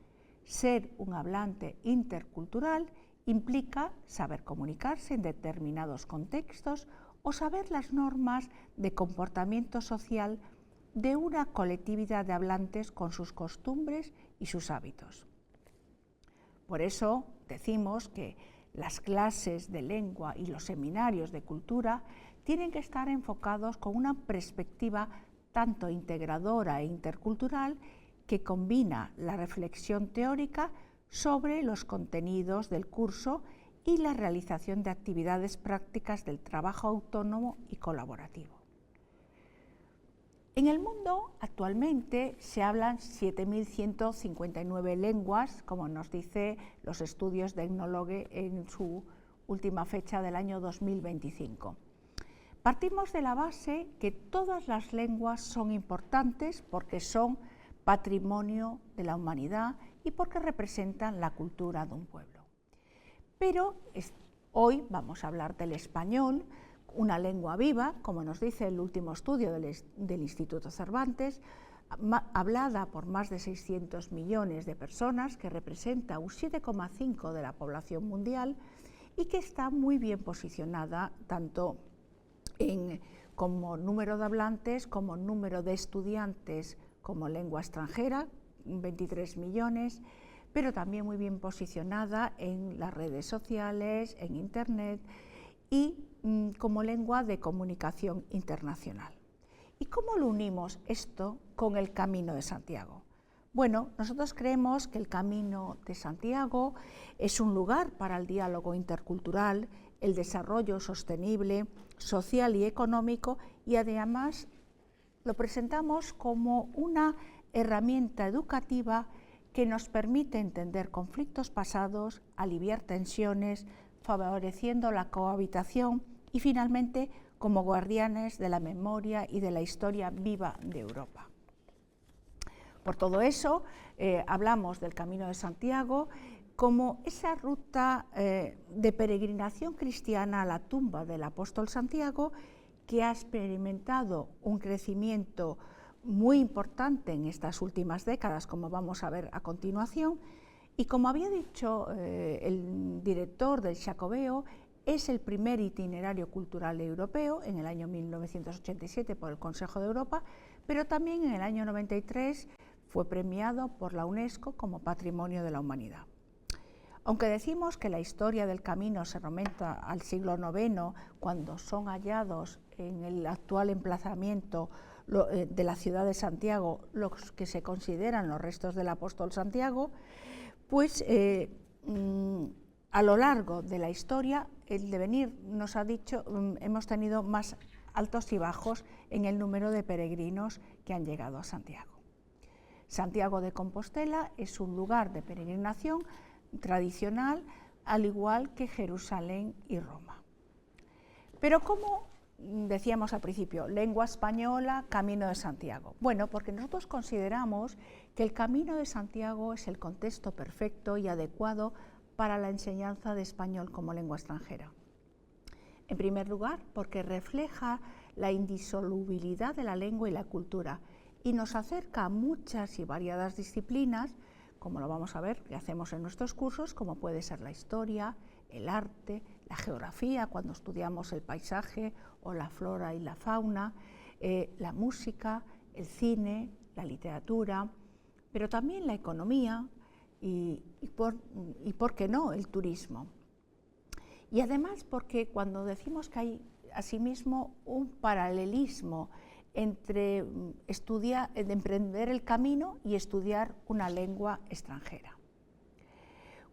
Ser un hablante intercultural implica saber comunicarse en determinados contextos o saber las normas de comportamiento social de una colectividad de hablantes con sus costumbres y sus hábitos. Por eso decimos que las clases de lengua y los seminarios de cultura tienen que estar enfocados con una perspectiva tanto integradora e intercultural que combina la reflexión teórica sobre los contenidos del curso y la realización de actividades prácticas del trabajo autónomo y colaborativo. En el mundo actualmente se hablan 7.159 lenguas, como nos dice los estudios de Ethnologue en su última fecha del año 2025. Partimos de la base que todas las lenguas son importantes porque son patrimonio de la humanidad y porque representan la cultura de un pueblo. Pero hoy vamos a hablar del español, una lengua viva, como nos dice el último estudio del Instituto Cervantes, hablada por más de 600 millones de personas, que representa un 7,5% de la población mundial y que está muy bien posicionada tanto como número de hablantes, como número de estudiantes como lengua extranjera, 23 millones, pero también muy bien posicionada en las redes sociales, en Internet y como lengua de comunicación internacional. ¿Y cómo lo unimos esto con el Camino de Santiago? Bueno, nosotros creemos que el Camino de Santiago es un lugar para el diálogo intercultural, el desarrollo sostenible, social y económico, y además lo presentamos como una herramienta educativa que nos permite entender conflictos pasados, aliviar tensiones, favoreciendo la cohabitación y finalmente como guardianes de la memoria y de la historia viva de Europa. Por todo eso, hablamos del Camino de Santiago como esa ruta de peregrinación cristiana a la tumba del apóstol Santiago, que ha experimentado un crecimiento muy importante en estas últimas décadas, como vamos a ver a continuación, y como había dicho el director del Xacobeo, es el primer itinerario cultural europeo en el año 1987 por el Consejo de Europa, pero también en el año 93 fue premiado por la UNESCO como Patrimonio de la Humanidad. Aunque decimos que la historia del camino se remonta al siglo IX, cuando son hallados en el actual emplazamiento de la ciudad de Santiago los que se consideran los restos del apóstol Santiago, pues a lo largo de la historia el devenir nos ha dicho, hemos tenido más altos y bajos en el número de peregrinos que han llegado a Santiago. Santiago de Compostela es un lugar de peregrinación tradicional, al igual que Jerusalén y Roma. Pero como decíamos al principio, lengua española, Camino de Santiago. Bueno, porque nosotros consideramos que el Camino de Santiago es el contexto perfecto y adecuado para la enseñanza de español como lengua extranjera. En primer lugar, porque refleja la indisolubilidad de la lengua y la cultura y nos acerca a muchas y variadas disciplinas, como lo vamos a ver que hacemos en nuestros cursos, como puede ser la historia, el arte, la geografía, cuando estudiamos el paisaje o la flora y la fauna, la música, el cine, la literatura, pero también la economía y por qué no, el turismo. Y además porque cuando decimos que hay asimismo un paralelismo entre emprender el camino y estudiar una lengua extranjera.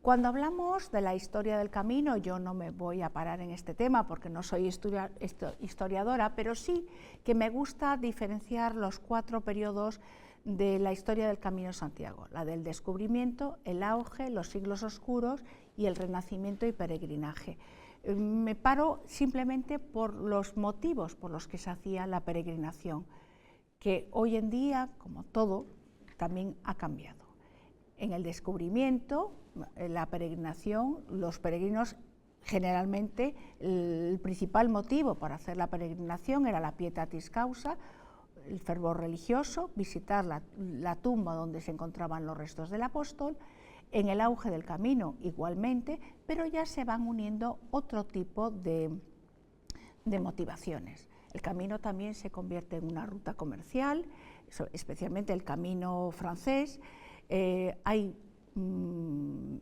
Cuando hablamos de la historia del camino, yo no me voy a parar en este tema porque no soy historiadora, pero sí que me gusta diferenciar los 4 periodos de la historia del Camino de Santiago: la del descubrimiento, el auge, los siglos oscuros y el renacimiento y peregrinaje. Me paro simplemente por los motivos por los que se hacía la peregrinación, que hoy en día, como todo, también ha cambiado. En el descubrimiento, la peregrinación, los peregrinos generalmente, el principal motivo para hacer la peregrinación era la pietatis causa, el fervor religioso, visitar la tumba donde se encontraban los restos del apóstol. En el auge del camino igualmente, pero ya se van uniendo otro tipo de motivaciones. El camino también se convierte en una ruta comercial, especialmente el camino francés. Hay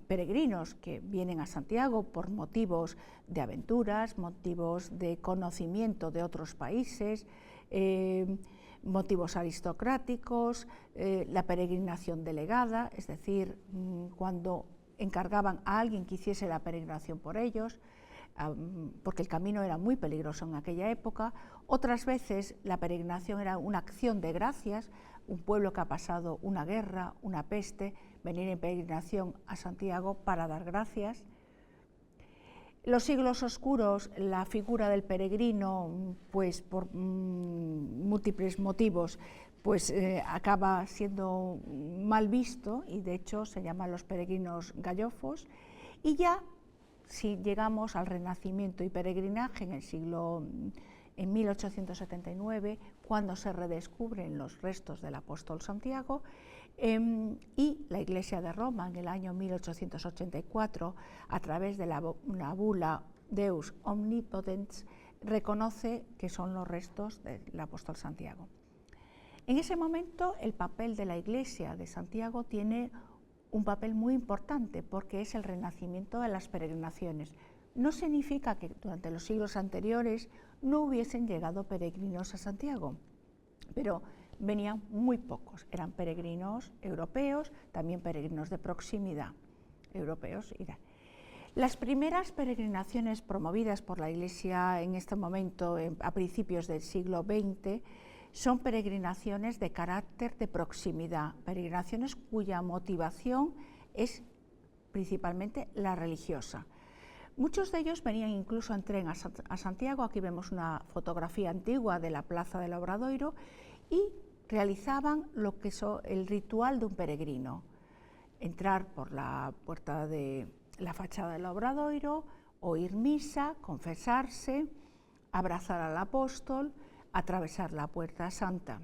peregrinos que vienen a Santiago por motivos de aventuras, motivos de conocimiento de otros países, motivos aristocráticos, la peregrinación delegada, es decir, cuando encargaban a alguien que hiciese la peregrinación por ellos, porque el camino era muy peligroso en aquella época. Otras veces la peregrinación era una acción de gracias, un pueblo que ha pasado una guerra, una peste, venir en peregrinación a Santiago para dar gracias. Los siglos oscuros, la figura del peregrino, pues por múltiples motivos, pues acaba siendo mal visto y de hecho se llaman los peregrinos gallofos. Y ya si llegamos al Renacimiento y peregrinaje en 1879, cuando se redescubren los restos del apóstol Santiago, y la Iglesia de Roma en el año 1884, a través de la bula Deus Omnipotens, reconoce que son los restos del apóstol Santiago. En ese momento el papel de la Iglesia de Santiago tiene un papel muy importante porque es el renacimiento de las peregrinaciones. No significa que durante los siglos anteriores no hubiesen llegado peregrinos a Santiago. pero venían muy pocos, eran peregrinos europeos, también peregrinos de proximidad, europeos. Las primeras peregrinaciones promovidas por la Iglesia en este momento, a principios del siglo XX, son peregrinaciones de carácter de proximidad, peregrinaciones cuya motivación es principalmente la religiosa. Muchos de ellos venían incluso en tren a Santiago. Aquí vemos una fotografía antigua de la Plaza del Obradoiro y realizaban lo que es el ritual de un peregrino: entrar por la puerta de la fachada del Obradoiro, oír misa, confesarse, abrazar al apóstol, atravesar la Puerta Santa.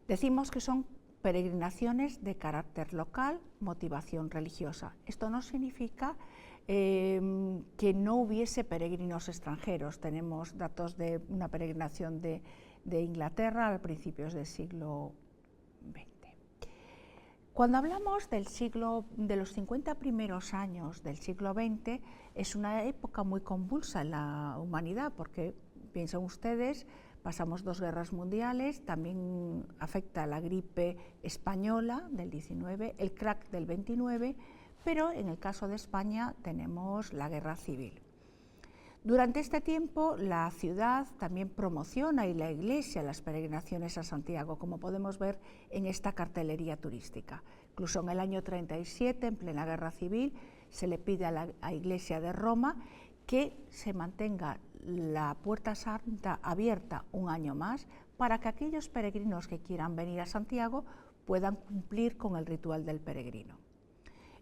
Decimos que son peregrinaciones de carácter local, motivación religiosa. Esto no significa que no hubiese peregrinos extranjeros. Tenemos datos de una peregrinación de Inglaterra a principios del siglo XX. Cuando hablamos de los 50 primeros años del siglo XX, es una época muy convulsa en la humanidad, porque piensen ustedes, pasamos 2 guerras mundiales, también afecta la gripe española del 19, el crack del 29, pero en el caso de España tenemos la guerra civil. Durante este tiempo la ciudad también promociona, y la Iglesia, las peregrinaciones a Santiago, como podemos ver en esta cartelería turística. Incluso en el año 37, en plena guerra civil, se le pide a la Iglesia de Roma que se mantenga la Puerta Santa abierta un año más para que aquellos peregrinos que quieran venir a Santiago puedan cumplir con el ritual del peregrino.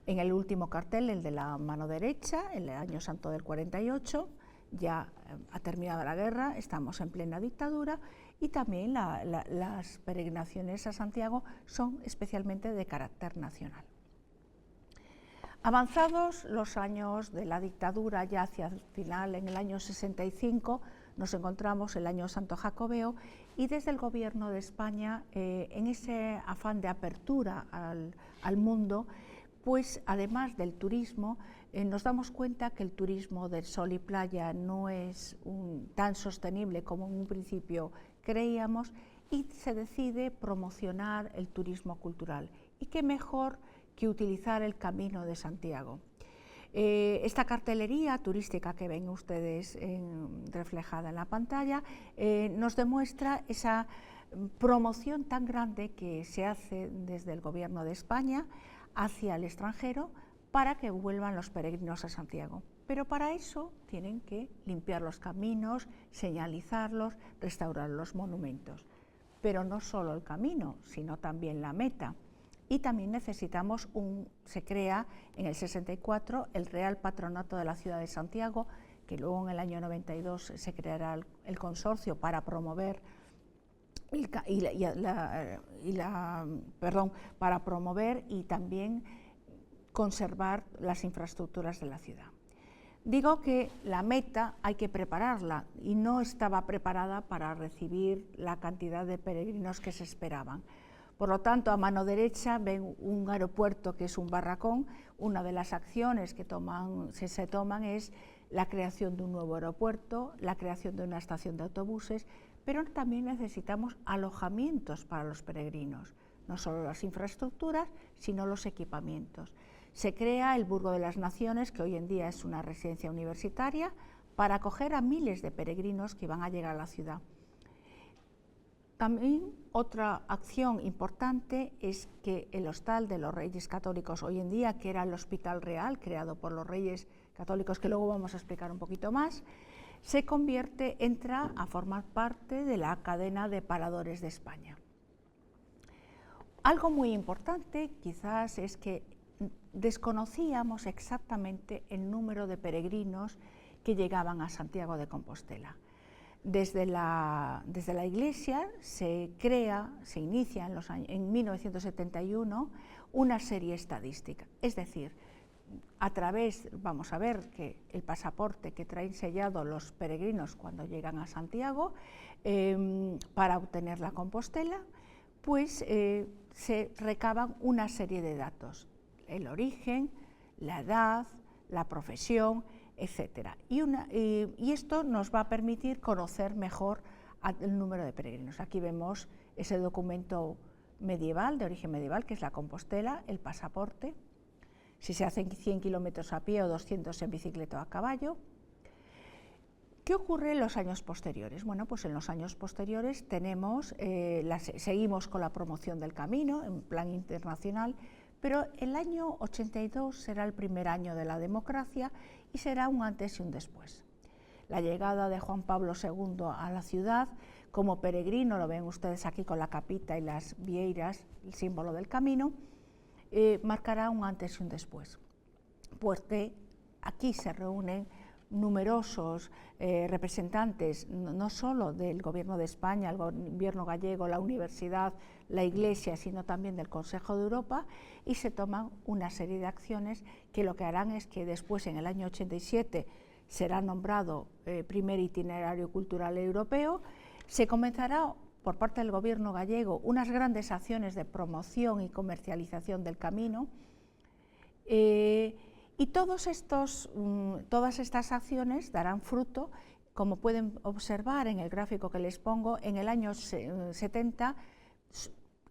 En el último cartel, el de la mano derecha, en el año santo del 48, ya ha terminado la guerra, estamos en plena dictadura, y también las peregrinaciones a Santiago son especialmente de carácter nacional. Avanzados los años de la dictadura, ya hacia el final, en el año 65, nos encontramos el año Santo Jacobeo, y desde el Gobierno de España, en ese afán de apertura al mundo, pues además del turismo, nos damos cuenta que el turismo del sol y playa no es tan sostenible como en un principio creíamos, y se decide promocionar el turismo cultural. Y qué mejor que utilizar el Camino de Santiago. Esta cartelería turística que ven ustedes reflejada en la pantalla nos demuestra esa promoción tan grande que se hace desde el Gobierno de España hacia el extranjero para que vuelvan los peregrinos a Santiago. Pero para eso tienen que limpiar los caminos, señalizarlos, restaurar los monumentos. Pero no solo el camino, sino también la meta. Y también necesitamos se crea en el 64 el Real Patronato de la Ciudad de Santiago, que luego en el año 92 se creará el consorcio para promover para promover y también conservar las infraestructuras de la ciudad. Digo que la meta hay que prepararla, y no estaba preparada para recibir la cantidad de peregrinos que se esperaban. Por lo tanto, a mano derecha ven un aeropuerto que es un barracón. Una de las acciones que se toman es la creación de un nuevo aeropuerto, la creación de una estación de autobuses, pero también necesitamos alojamientos para los peregrinos, no solo las infraestructuras, sino los equipamientos. Se crea el Burgo de las Naciones, que hoy en día es una residencia universitaria, para acoger a miles de peregrinos que van a llegar a la ciudad. También otra acción importante es que el Hostal de los Reyes Católicos, hoy en día, que era el Hospital Real, creado por los Reyes Católicos, que luego vamos a explicar un poquito más, entra a formar parte de la cadena de paradores de España. Algo muy importante quizás es que desconocíamos exactamente el número de peregrinos que llegaban a Santiago de Compostela. Desde la Iglesia se inicia en 1971 una serie estadística, es decir, vamos a ver que el pasaporte que traen sellado los peregrinos cuando llegan a Santiago para obtener la Compostela, pues se recaban una serie de datos: el origen, la edad, la profesión, etc. Y esto nos va a permitir conocer mejor al número de peregrinos. Aquí vemos ese documento medieval, de origen medieval, que es la Compostela, el pasaporte, si se hacen 100 kilómetros a pie o 200 en bicicleta o a caballo. ¿Qué ocurre en los años posteriores? Bueno, pues en los años posteriores seguimos con la promoción del camino en plan internacional, pero el año 82 será el primer año de la democracia y será un antes y un después. La llegada de Juan Pablo II a la ciudad como peregrino, lo ven ustedes aquí con la capita y las vieiras, el símbolo del camino, marcará un antes y un después, porque aquí se reúnen numerosos representantes, no solo del Gobierno de España, el Gobierno gallego, la Universidad, la Iglesia, sino también del Consejo de Europa, y se toman una serie de acciones que lo que harán es que después, en el año 87, será nombrado primer itinerario cultural europeo. Se comenzará por parte del Gobierno gallego unas grandes acciones de promoción y comercialización del camino, y todas estas acciones darán fruto, como pueden observar en el gráfico que les pongo. En el año 70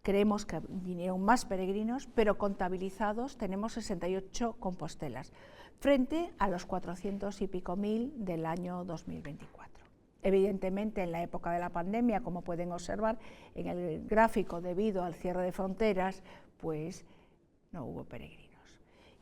creemos que vinieron más peregrinos, pero contabilizados tenemos 68 Compostelas, frente a los 400 y pico mil del año 2024. Evidentemente, en la época de la pandemia, como pueden observar en el gráfico, debido al cierre de fronteras, pues no hubo peregrinos.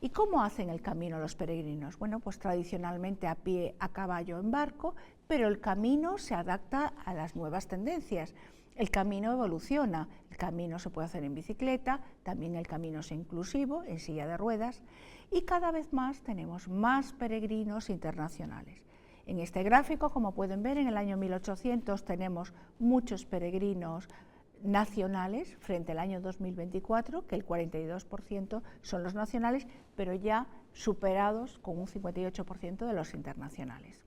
¿Y cómo hacen el camino los peregrinos? Bueno, pues tradicionalmente a pie, a caballo, en barco, pero el camino se adapta a las nuevas tendencias. El camino evoluciona, el camino se puede hacer en bicicleta, también el camino es inclusivo, en silla de ruedas, y cada vez más tenemos más peregrinos internacionales. En este gráfico, como pueden ver, en el año 1800 tenemos muchos peregrinos nacionales frente al año 2024, que el 42% son los nacionales, pero ya superados con un 58% de los internacionales.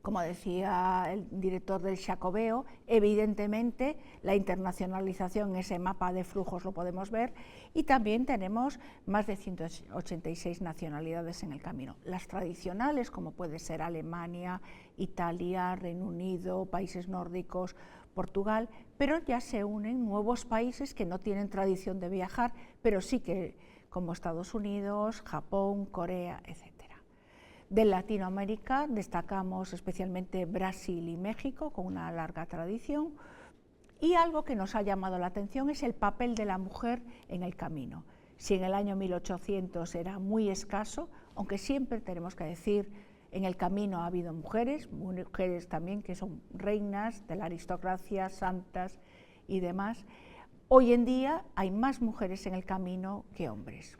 Como decía el director del Xacobeo, evidentemente la internacionalización en ese mapa de flujos lo podemos ver, y también tenemos más de 186 nacionalidades en el camino. Las tradicionales, como puede ser Alemania, Italia, Reino Unido, países nórdicos, Portugal, pero ya se unen nuevos países que no tienen tradición de viajar, pero sí que, como Estados Unidos, Japón, Corea, etc. De Latinoamérica destacamos especialmente Brasil y México, con una larga tradición, y algo que nos ha llamado la atención es el papel de la mujer en el camino. Si en el año 1800 era muy escaso, aunque siempre tenemos que decir, en el camino ha habido mujeres también que son reinas de la aristocracia, santas y demás, hoy en día hay más mujeres en el camino que hombres.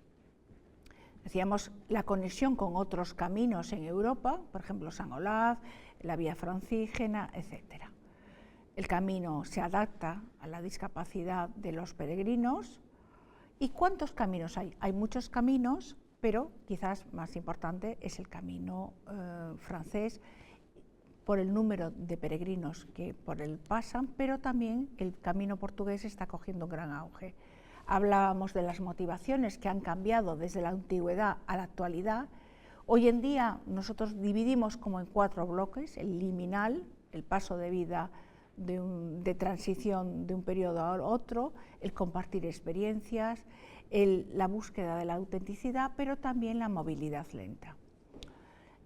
Decíamos la conexión con otros caminos en Europa, por ejemplo San Olaf, la Vía Francígena, etc. El camino se adapta a la discapacidad de los peregrinos. ¿Y cuántos caminos hay? Hay muchos caminos, pero quizás más importante es el camino francés, por el número de peregrinos que por él pasan, pero también el camino portugués está cogiendo un gran auge. Hablábamos de las motivaciones que han cambiado desde la antigüedad a la actualidad. Hoy en día nosotros dividimos como en 4 bloques: el liminal, el paso de vida de transición de un periodo a otro, el compartir experiencias, la búsqueda de la autenticidad, pero también la movilidad lenta.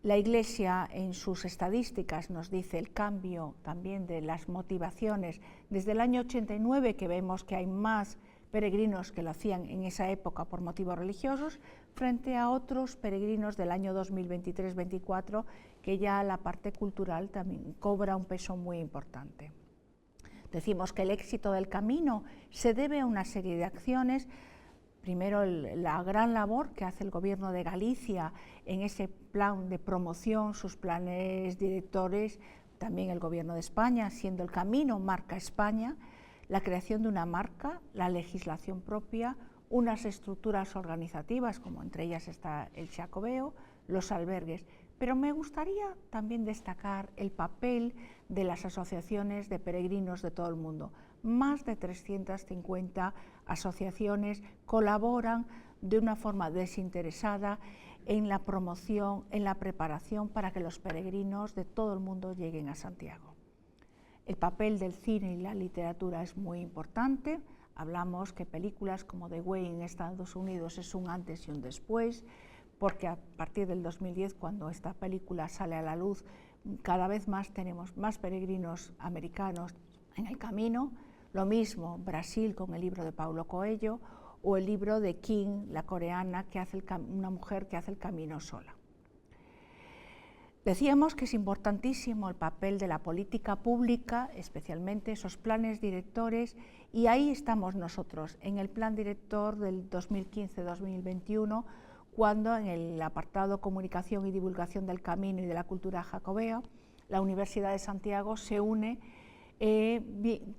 La Iglesia en sus estadísticas nos dice el cambio también de las motivaciones desde el año 89, que vemos que hay más peregrinos que lo hacían en esa época por motivos religiosos, frente a otros peregrinos del año 2023-24, que ya la parte cultural también cobra un peso muy importante. Decimos que el éxito del camino se debe a una serie de acciones. Primero, la gran labor que hace el Gobierno de Galicia en ese plan de promoción, sus planes directores, también el Gobierno de España, siendo el camino marca España, la creación de una marca, la legislación propia, unas estructuras organizativas, como entre ellas está el Xacobeo, los albergues. Pero me gustaría también destacar el papel de las asociaciones de peregrinos de todo el mundo. Más de 350 asociaciones colaboran de una forma desinteresada en la promoción, en la preparación para que los peregrinos de todo el mundo lleguen a Santiago. El papel del cine y la literatura es muy importante. Hablamos que películas como The Way en Estados Unidos es un antes y un después, porque a partir del 2010, cuando esta película sale a la luz, cada vez más tenemos más peregrinos americanos en el camino. Lo mismo Brasil con el libro de Paulo Coelho o el libro de Kim, la coreana, que hace una mujer que hace el camino sola. Decíamos que es importantísimo el papel de la política pública, especialmente esos planes directores, y ahí estamos nosotros, en el plan director del 2015-2021, cuando en el apartado Comunicación y Divulgación del Camino y de la Cultura Jacobea, la Universidad de Santiago se une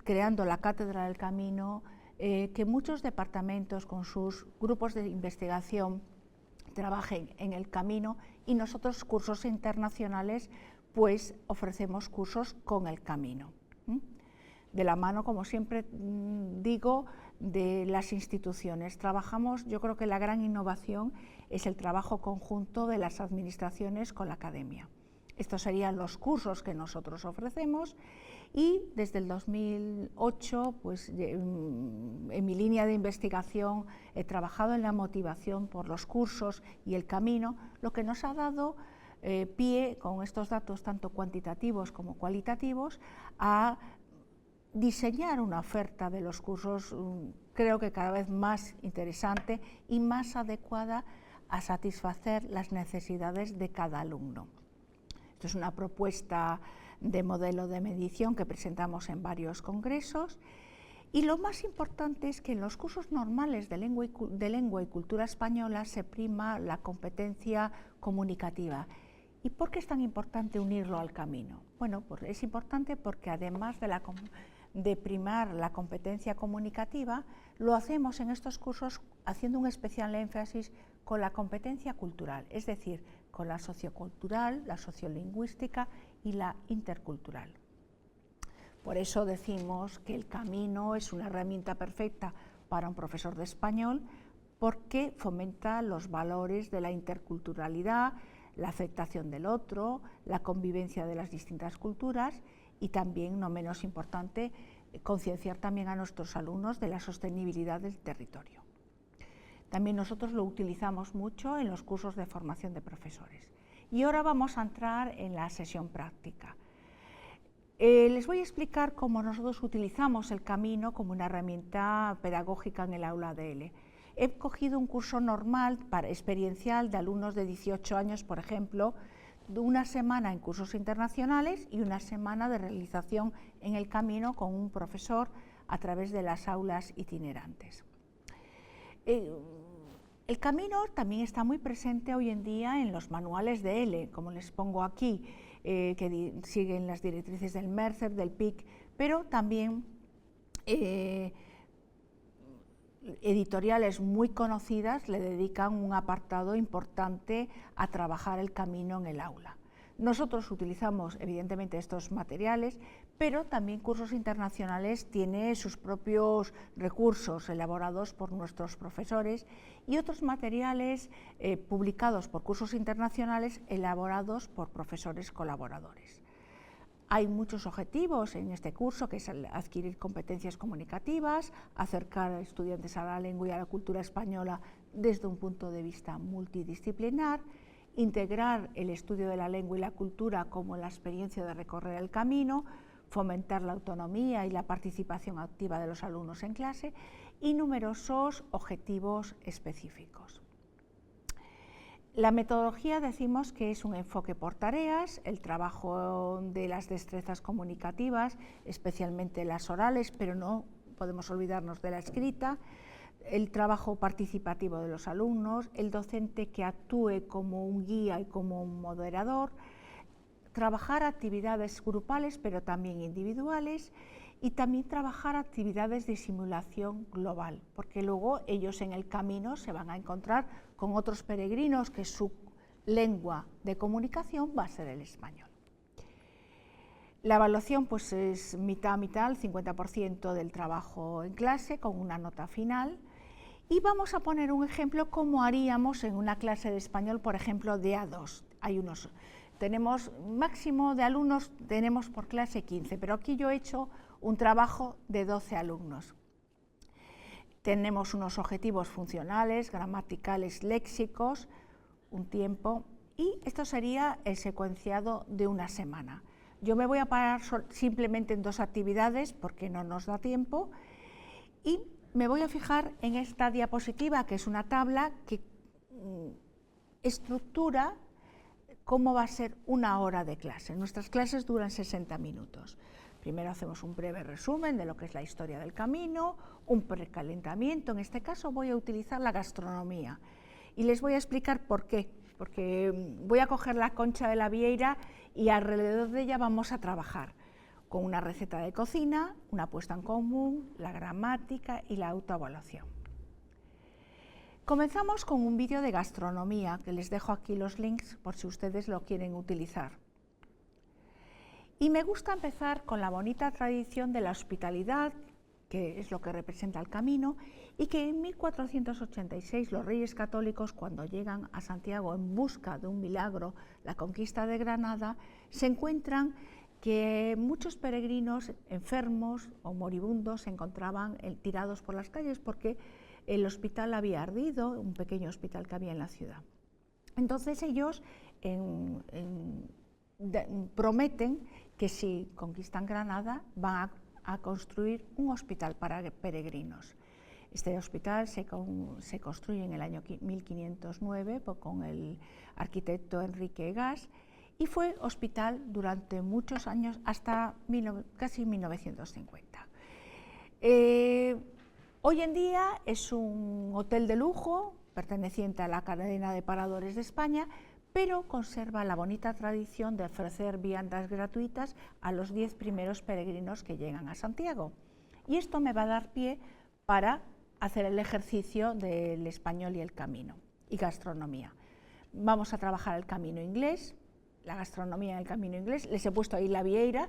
creando la Cátedra del Camino, que muchos departamentos con sus grupos de investigación trabajen en el camino, y nosotros cursos internacionales pues ofrecemos cursos con el camino, de la mano, como siempre digo, de las instituciones. Trabajamos, yo creo que la gran innovación es el trabajo conjunto de las administraciones con la academia. Estos serían los cursos que nosotros ofrecemos, y desde el 2008, pues, en mi línea de investigación he trabajado en la motivación por los cursos y el camino, lo que nos ha dado pie, con estos datos tanto cuantitativos como cualitativos, a diseñar una oferta de los cursos, creo que cada vez más interesante y más adecuada a satisfacer las necesidades de cada alumno. Esto es una propuesta de modelo de medición que presentamos en varios congresos, y lo más importante es que en los cursos normales de lengua y cultura española se prima la competencia comunicativa. ¿Y por qué es tan importante unirlo al camino? Bueno, pues es importante porque además de primar la competencia comunicativa, lo hacemos en estos cursos haciendo un especial énfasis con la competencia cultural, es decir, con la sociocultural, la sociolingüística y la intercultural. Por eso decimos que el camino es una herramienta perfecta para un profesor de español, porque fomenta los valores de la interculturalidad, la aceptación del otro, la convivencia de las distintas culturas, y también, no menos importante, concienciar también a nuestros alumnos de la sostenibilidad del territorio. También nosotros lo utilizamos mucho en los cursos de formación de profesores. Y ahora vamos a entrar en la sesión práctica. Les voy a explicar cómo nosotros utilizamos el camino como una herramienta pedagógica en el aula ADL. He cogido un curso normal, experiencial, de alumnos de 18 años, por ejemplo, de una semana en cursos internacionales y una semana de realización en el camino con un profesor a través de las aulas itinerantes. El camino también está muy presente hoy en día en los manuales de L, como les pongo aquí, que siguen las directrices del Mercer, del PIC, pero también editoriales muy conocidas le dedican un apartado importante a trabajar el camino en el aula. Nosotros utilizamos evidentemente estos materiales, pero también Cursos Internacionales tiene sus propios recursos elaborados por nuestros profesores y otros materiales publicados por Cursos Internacionales elaborados por profesores colaboradores. Hay muchos objetivos en este curso, que es adquirir competencias comunicativas, acercar a estudiantes a la lengua y a la cultura española desde un punto de vista multidisciplinar, integrar el estudio de la lengua y la cultura como la experiencia de recorrer el camino, fomentar la autonomía y la participación activa de los alumnos en clase y numerosos objetivos específicos. La metodología decimos que es un enfoque por tareas, el trabajo de las destrezas comunicativas, especialmente las orales, pero no podemos olvidarnos de la escrita, el trabajo participativo de los alumnos, el docente que actúe como un guía y como un moderador, trabajar actividades grupales pero también individuales y también trabajar actividades de simulación global, porque luego ellos en el camino se van a encontrar con otros peregrinos que su lengua de comunicación va a ser el español. La evaluación pues es mitad a mitad, el 50% del trabajo en clase con una nota final. Y vamos a poner un ejemplo cómo haríamos en una clase de español, por ejemplo, de A2. Hay unos tenemos máximo de alumnos, tenemos por clase 15, pero aquí yo he hecho un trabajo de 12 alumnos. Tenemos unos objetivos funcionales, gramaticales, léxicos, un tiempo, y esto sería el secuenciado de una semana. Yo me voy a parar simplemente en 2 actividades porque no nos da tiempo, y me voy a fijar en esta diapositiva, que es una tabla que estructura cómo va a ser una hora de clase. Nuestras clases duran 60 minutos. Primero hacemos un breve resumen de lo que es la historia del camino, un precalentamiento. En este caso voy a utilizar la gastronomía y les voy a explicar por qué. Porque voy a coger la concha de la vieira y alrededor de ella vamos a trabajar con una receta de cocina, una puesta en común, la gramática y la autoevaluación. Comenzamos con un vídeo de gastronomía, que les dejo aquí los links por si ustedes lo quieren utilizar. Y me gusta empezar con la bonita tradición de la hospitalidad, que es lo que representa el camino, y que en 1486 los reyes católicos, cuando llegan a Santiago en busca de un milagro, la conquista de Granada, se encuentran que muchos peregrinos enfermos o moribundos se encontraban tirados por las calles porque el hospital había ardido, un pequeño hospital que había en la ciudad. Entonces ellos prometen que si conquistan Granada van a construir un hospital para peregrinos. Este hospital se construye en el año 1509 con el arquitecto Enrique Egas y fue hospital durante muchos años hasta casi 1950. Hoy en día es un hotel de lujo perteneciente a la cadena de paradores de España, pero conserva la bonita tradición de ofrecer viandas gratuitas a los 10 primeros peregrinos que llegan a Santiago. Y esto me va a dar pie para hacer el ejercicio del español y el camino, y gastronomía. Vamos a trabajar el camino inglés, la gastronomía del camino inglés. Les he puesto ahí la vieira.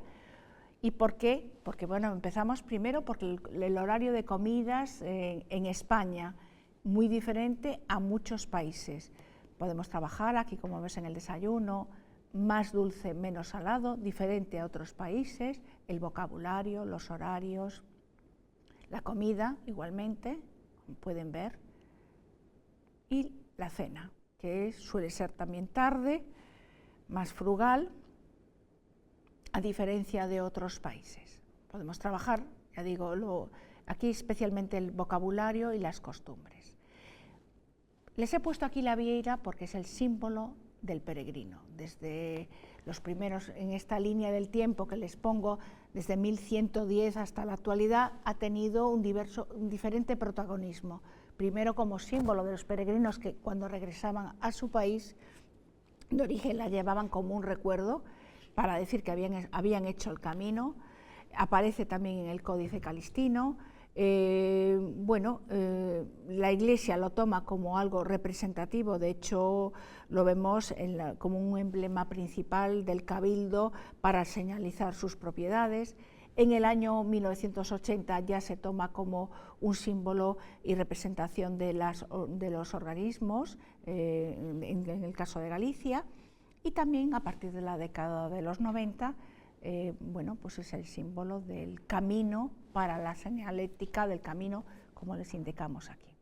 ¿Y por qué? Porque bueno, empezamos primero porque el horario de comidas en España, muy diferente a muchos países. Podemos trabajar aquí, como ves en el desayuno, más dulce, menos salado, diferente a otros países, el vocabulario, los horarios, la comida igualmente, como pueden ver, y la cena, que suele ser también tarde, más frugal, a diferencia de otros países. Podemos trabajar, ya digo, aquí especialmente el vocabulario y las costumbres. Les he puesto aquí la vieira porque es el símbolo del peregrino. Desde los primeros, en esta línea del tiempo que les pongo, desde 1110 hasta la actualidad, ha tenido un diferente protagonismo. Primero como símbolo de los peregrinos que cuando regresaban a su país de origen la llevaban como un recuerdo, para decir que habían hecho el camino. Aparece también en el Códice Calistino. La Iglesia lo toma como algo representativo, de hecho lo vemos como un emblema principal del Cabildo para señalizar sus propiedades. En el año 1980 ya se toma como un símbolo y representación de los organismos, en el caso de Galicia. Y también a partir de la década de los 90, pues es el símbolo del camino para la señalética del camino, como les indicamos aquí.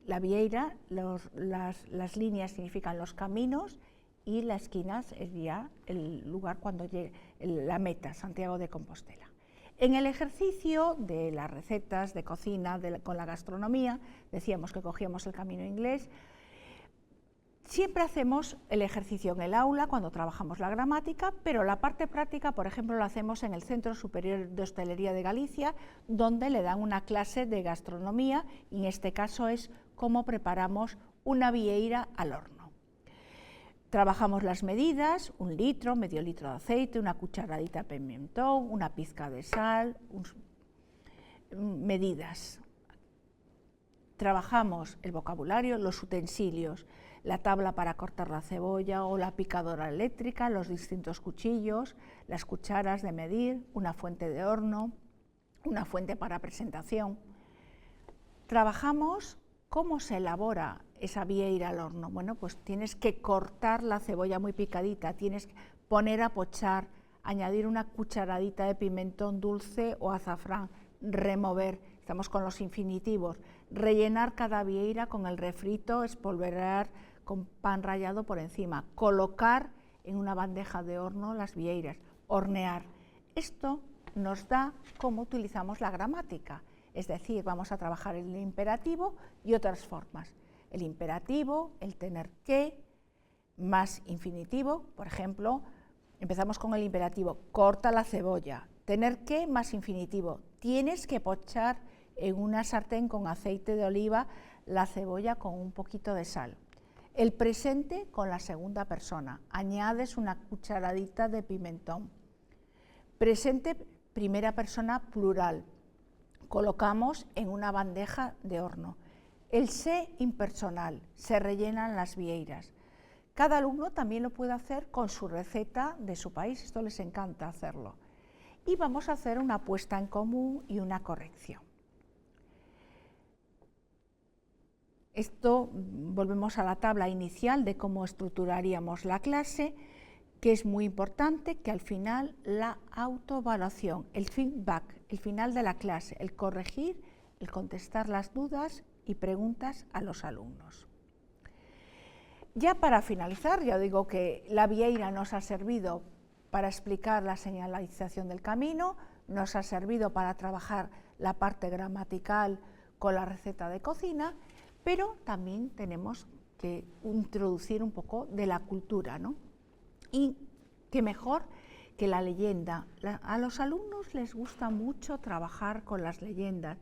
La vieira, las líneas significan los caminos y las esquinas es ya el lugar cuando llegue la meta, Santiago de Compostela. En el ejercicio de las recetas de cocina con la gastronomía, decíamos que cogíamos el camino inglés. Siempre hacemos el ejercicio en el aula cuando trabajamos la gramática, pero la parte práctica, por ejemplo, lo hacemos en el Centro Superior de Hostelería de Galicia, donde le dan una clase de gastronomía, y en este caso es cómo preparamos una vieira al horno. Trabajamos las medidas, 1 litro, medio litro de aceite, una cucharadita de pimentón, una pizca de sal, medidas. Trabajamos el vocabulario, los utensilios, la tabla para cortar la cebolla o la picadora eléctrica, los distintos cuchillos, las cucharas de medir, una fuente de horno, una fuente para presentación. Trabajamos cómo se elabora esa vieira al horno? Bueno, pues tienes que cortar la cebolla muy picadita, tienes que poner a pochar, añadir una cucharadita de pimentón dulce o azafrán, remover, estamos con los infinitivos, rellenar cada vieira con el refrito, espolvorear con pan rallado por encima, colocar en una bandeja de horno las vieiras, hornear. Esto nos da cómo utilizamos la gramática, es decir, vamos a trabajar el imperativo y otras formas. El imperativo, el tener que, más infinitivo, por ejemplo, empezamos con el imperativo, corta la cebolla, tener que más infinitivo, tienes que pochar en una sartén con aceite de oliva la cebolla con un poquito de sal. El presente con la segunda persona, añades una cucharadita de pimentón. Presente primera persona plural, colocamos en una bandeja de horno. El se impersonal, se rellenan las vieiras. Cada alumno también lo puede hacer con su receta de su país, esto les encanta hacerlo. Y vamos a hacer una puesta en común y una corrección. Esto, volvemos a la tabla inicial de cómo estructuraríamos la clase, que es muy importante, que al final la autoevaluación, el feedback, el final de la clase, el corregir, el contestar las dudas y preguntas a los alumnos. Ya para finalizar, ya digo que la vieira nos ha servido para explicar la señalización del camino, nos ha servido para trabajar la parte gramatical con la receta de cocina, pero también tenemos que introducir un poco de la cultura, ¿no? Y qué mejor que la leyenda. A los alumnos les gusta mucho trabajar con las leyendas,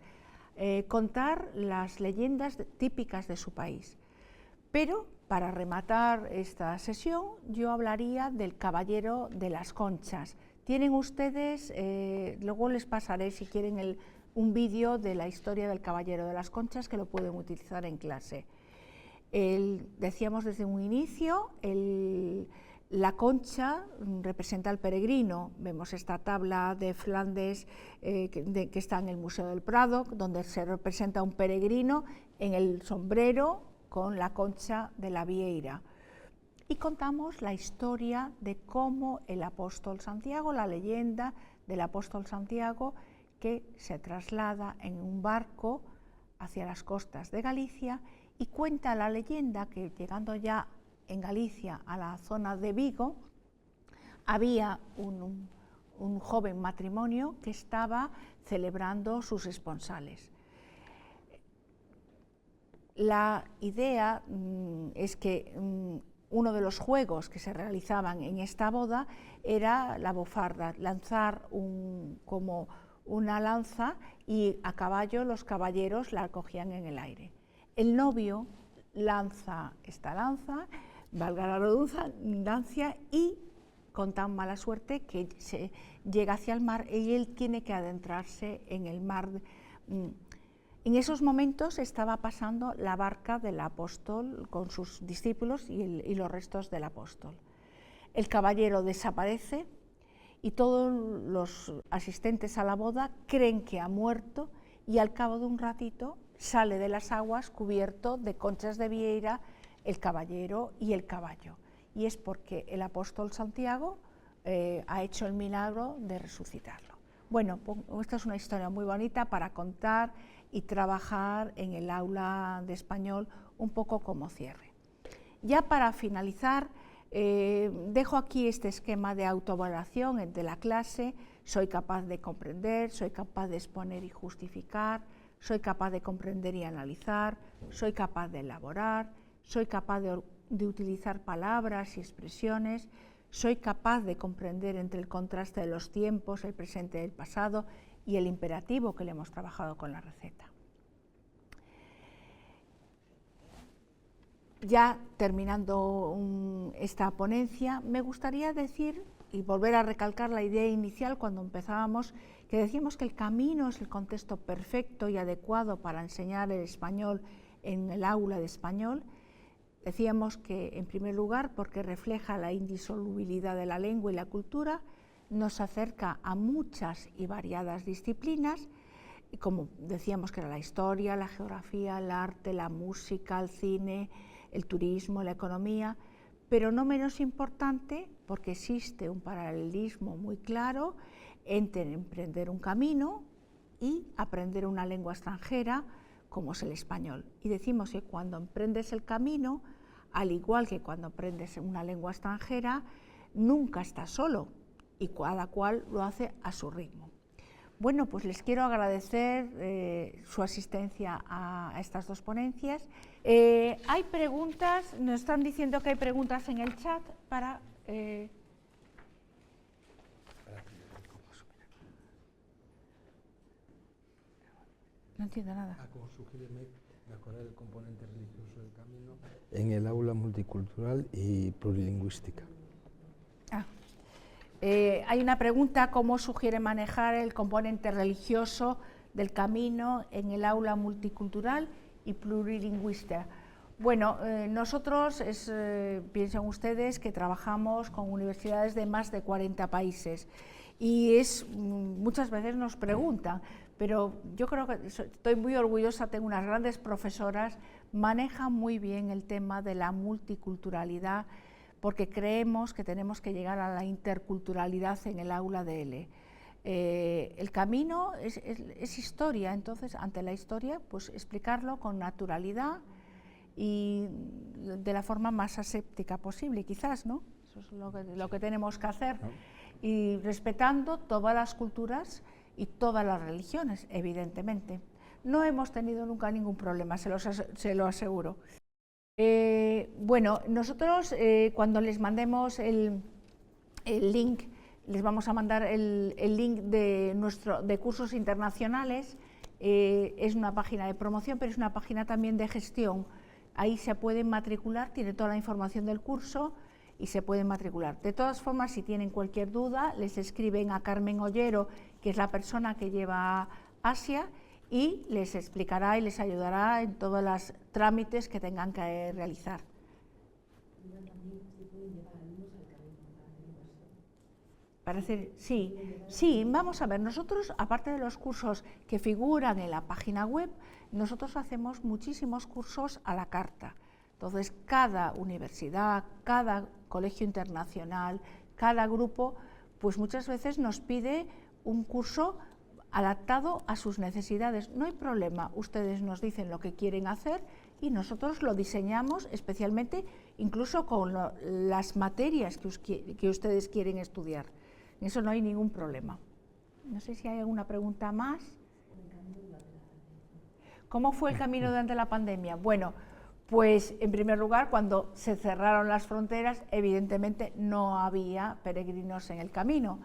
contar las leyendas típicas de su país. Pero para rematar esta sesión yo hablaría del Caballero de las Conchas. Tienen ustedes, luego les pasaré si quieren un vídeo de la historia del Caballero de las Conchas que lo pueden utilizar en clase. Decíamos desde un inicio, la concha representa al peregrino. Vemos esta tabla de Flandes que está en el Museo del Prado, donde se representa un peregrino en el sombrero con la concha de la vieira. Y contamos la historia de cómo el apóstol Santiago, la leyenda del apóstol Santiago, que se traslada en un barco hacia las costas de Galicia, y cuenta la leyenda que llegando ya en Galicia a la zona de Vigo, había un joven matrimonio que estaba celebrando sus esponsales. La idea es que uno de los juegos que se realizaban en esta boda era la bofarda, lanzar como una lanza, y a caballo los caballeros la cogían en el aire. El novio lanza esta lanza, valga la redundancia, y con tan mala suerte que se llega hacia el mar y él tiene que adentrarse en el mar. En esos momentos estaba pasando la barca del apóstol con sus discípulos y los restos del apóstol. El caballero desaparece y todos los asistentes a la boda creen que ha muerto, y al cabo de un ratito sale de las aguas cubierto de conchas de vieira el caballero y el caballo. Y es porque el apóstol Santiago ha hecho el milagro de resucitarlo. Bueno, esta es una historia muy bonita para contar y trabajar en el aula de español un poco como cierre. Ya para finalizar, dejo aquí este esquema de autoevaluación de la clase. Soy capaz de comprender, soy capaz de exponer y justificar, soy capaz de comprender y analizar, soy capaz de elaborar, soy capaz de utilizar palabras y expresiones, soy capaz de comprender entre el contraste de los tiempos, el presente y el pasado, y el imperativo que le hemos trabajado con la receta. Ya terminando esta ponencia, me gustaría decir y volver a recalcar la idea inicial cuando empezábamos, que decíamos que el camino es el contexto perfecto y adecuado para enseñar el español en el aula de español. Decíamos que, en primer lugar, porque refleja la indisolubilidad de la lengua y la cultura, nos acerca a muchas y variadas disciplinas, como decíamos que era la historia, la geografía, el arte, la música, el cine, el turismo, la economía, pero no menos importante porque existe un paralelismo muy claro entre emprender un camino y aprender una lengua extranjera como es el español. Y decimos que cuando emprendes el camino, al igual que cuando aprendes una lengua extranjera, nunca estás solo y cada cual lo hace a su ritmo. Bueno, pues les quiero agradecer su asistencia a estas dos ponencias. Hay preguntas, nos están diciendo que hay preguntas en el chat para... No entiendo nada. Como sugiere mejorar el componente religioso del camino en el aula multicultural y plurilingüística. Hay una pregunta, ¿cómo sugiere manejar el componente religioso del camino en el aula multicultural y plurilingüística? Bueno, nosotros, piensen ustedes que trabajamos con universidades de más de 40 países y muchas veces nos preguntan, pero yo creo que estoy muy orgullosa, tengo unas grandes profesoras, manejan muy bien el tema de la multiculturalidad, porque creemos que tenemos que llegar a la interculturalidad en el aula de L. El camino es historia, entonces ante la historia pues explicarlo con naturalidad y de la forma más aséptica posible, quizás, ¿no? Eso es lo que tenemos que hacer, y respetando todas las culturas y todas las religiones, evidentemente. No hemos tenido nunca ningún problema, se lo aseguro. Bueno, nosotros cuando les mandemos el link, les vamos a mandar el link de cursos internacionales. Es una página de promoción, pero es una página también de gestión. Ahí se pueden matricular, tiene toda la información del curso y se pueden matricular. De todas formas, si tienen cualquier duda, les escriben a Carmen Ollero, que es la persona que lleva Asia, y les explicará y les ayudará en todos los trámites que tengan que realizar. Sí, vamos a ver, nosotros, aparte de los cursos que figuran en la página web, nosotros hacemos muchísimos cursos a la carta. Entonces, cada universidad, cada colegio internacional, cada grupo, pues muchas veces nos pide un curso adaptado a sus necesidades. No hay problema, ustedes nos dicen lo que quieren hacer y nosotros lo diseñamos especialmente incluso con las materias que ustedes quieren estudiar. En eso no hay ningún problema. No sé si hay alguna pregunta más. ¿Cómo fue el camino durante la pandemia? Bueno, pues en primer lugar, cuando se cerraron las fronteras, evidentemente no había peregrinos en el camino,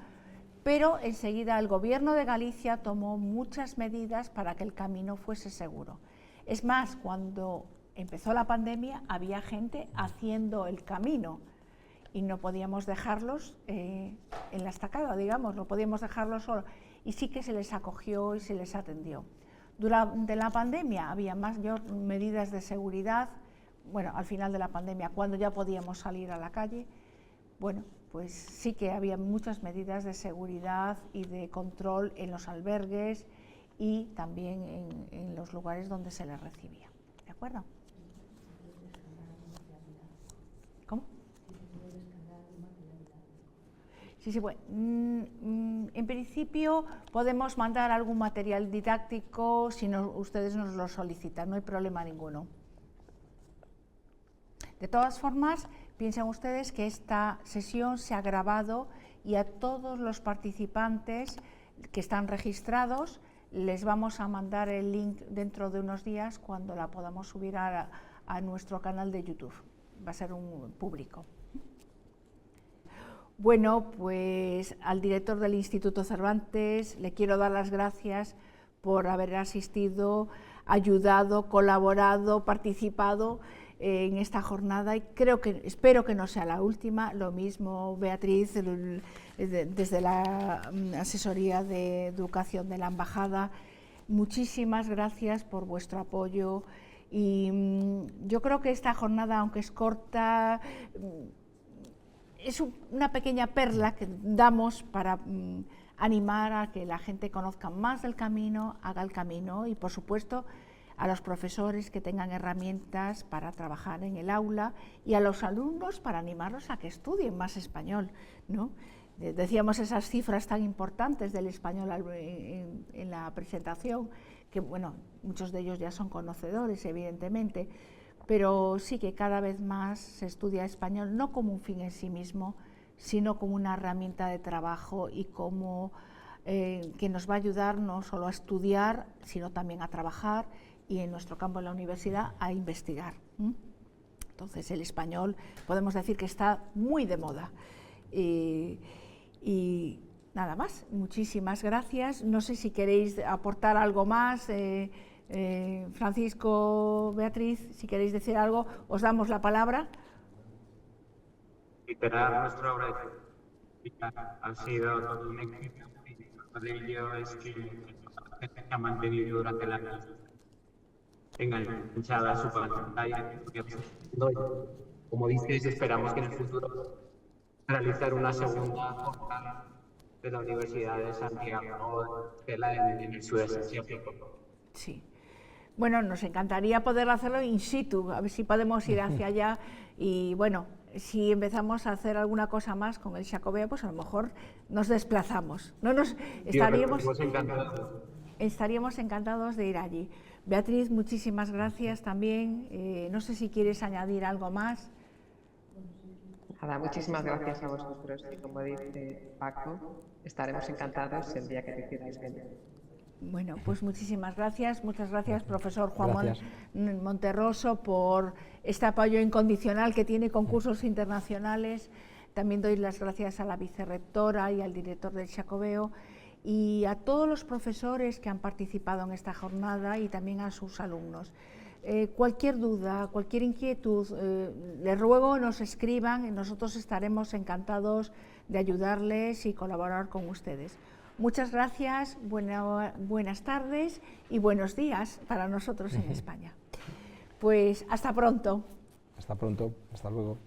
pero enseguida el gobierno de Galicia tomó muchas medidas para que el camino fuese seguro. Es más, cuando empezó la pandemia había gente haciendo el camino y no podíamos dejarlos en la estacada, digamos, no podíamos dejarlos solos, y sí que se les acogió y se les atendió. Durante la pandemia había mayor medidas de seguridad, bueno, al final de la pandemia, cuando ya podíamos salir a la calle, bueno, pues sí que había muchas medidas de seguridad y de control en los albergues y también en los lugares donde se les recibía. ¿De acuerdo? ¿Cómo? Sí, bueno, en principio podemos mandar algún material didáctico si ustedes nos lo solicitan, no hay problema ninguno. De todas formas, piensen ustedes que esta sesión se ha grabado y a todos los participantes que están registrados les vamos a mandar el link dentro de unos días cuando la podamos subir a nuestro canal de YouTube. Va a ser un público. Bueno, pues al director del Instituto Cervantes le quiero dar las gracias por haber asistido, ayudado, colaborado, participado en esta jornada y espero que no sea la última. Lo mismo Beatriz, desde la asesoría de educación de la embajada. Muchísimas gracias por vuestro apoyo y yo creo que esta jornada, aunque es corta, es una pequeña perla que damos para animar a que la gente conozca más del camino, haga el camino y, por supuesto, a los profesores que tengan herramientas para trabajar en el aula y a los alumnos para animarlos a que estudien más español, ¿no? Decíamos esas cifras tan importantes del español en la presentación, que bueno, muchos de ellos ya son conocedores, evidentemente, pero sí que cada vez más se estudia español no como un fin en sí mismo, sino como una herramienta de trabajo y como que nos va a ayudar no solo a estudiar, sino también a trabajar y en nuestro campo en la universidad a investigar. Entonces el español podemos decir que está muy de moda. Y nada más, muchísimas gracias. No sé si queréis aportar algo más. Francisco, Beatriz, si queréis decir algo, os damos la palabra. Reiterar nuestro agradecimiento. Ha sido todo un éxito y prueba de ello es que se ha mantenido durante la clase. Tengan enganchada su pantalla. Como dices, esperamos que en el futuro realizar una segunda jornada de la Universidad de Santiago en el sudeste asiático. Sí. Bueno, nos encantaría poder hacerlo in situ, a ver si podemos ir hacia allá y bueno, si empezamos a hacer alguna cosa más con el Xacobeo, pues a lo mejor nos desplazamos. Estaríamos encantados de ir allí. Beatriz, muchísimas gracias también. No sé si quieres añadir algo más. Nada, muchísimas gracias a vosotros y como dice Paco, estaremos encantados el día que decidáis venir. Bueno, pues muchísimas gracias. Muchas gracias, profesor Juan Monterroso, por este apoyo incondicional que tiene con cursos internacionales. También doy las gracias a la vicerrectora y al director del Xacobeo y a todos los profesores que han participado en esta jornada y también a sus alumnos. Cualquier duda, cualquier inquietud, les ruego nos escriban y nosotros estaremos encantados de ayudarles y colaborar con ustedes. Muchas gracias, buenas tardes y buenos días para nosotros en España. Pues hasta pronto. Hasta pronto, hasta luego.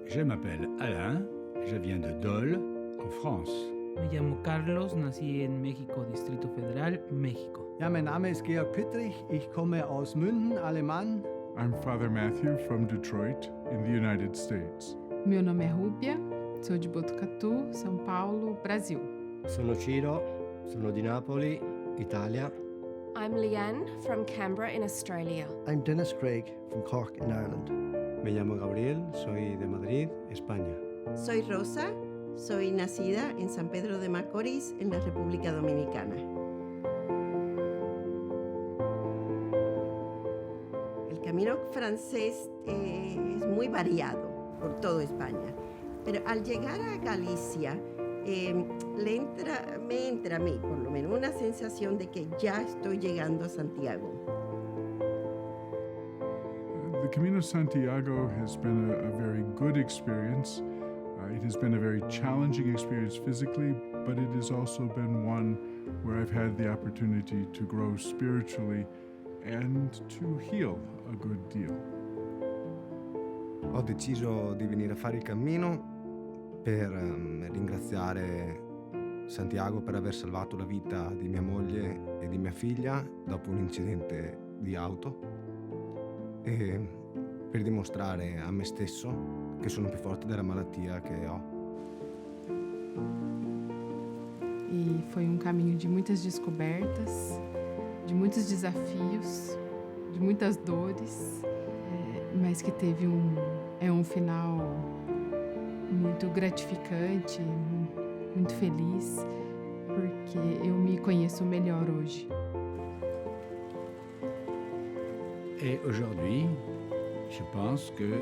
Je m'appelle Alain, je viens de Dole, en France. Me llamo Carlos, nací en México, Distrito Federal, México. Ja, mein Name ist Georg Püttrich, ich komme aus München, Alemann. I'm Father Matthew from Detroit, in the United States. Meu nome é Rúbia, sou de Botucatu, São Paulo, Brasil. Sono Ciro, sono di Napoli, Italia. I'm Leanne from Canberra in Australia. I'm Dennis Craig from Cork in Ireland. Me llamo Gabriel, soy de Madrid, España. Soy Rosa, soy nacida en San Pedro de Macorís, en la República Dominicana. camino francés es muy variado por toda España, pero al llegar a Galicia me entra a mí, por lo menos, una sensación de que ya estoy llegando a Santiago. The Camino of Santiago has been a very good experience. It has been a very challenging experience physically, but it has also been one where I've had the opportunity to grow spiritually and to heal a good deal. Ho deciso di venire a fare il cammino per ringraziare Santiago per aver salvato la vita di mia moglie e di mia figlia dopo un incidente di auto e per dimostrare a me stesso che sono più forte della malattia che ho. E foi caminho de muitas descobertas, de muitos desafios, de muitas dores, mas que teve final muito gratificante, muito feliz, porque eu me conheço melhor hoje. Et aujourd'hui, je pense que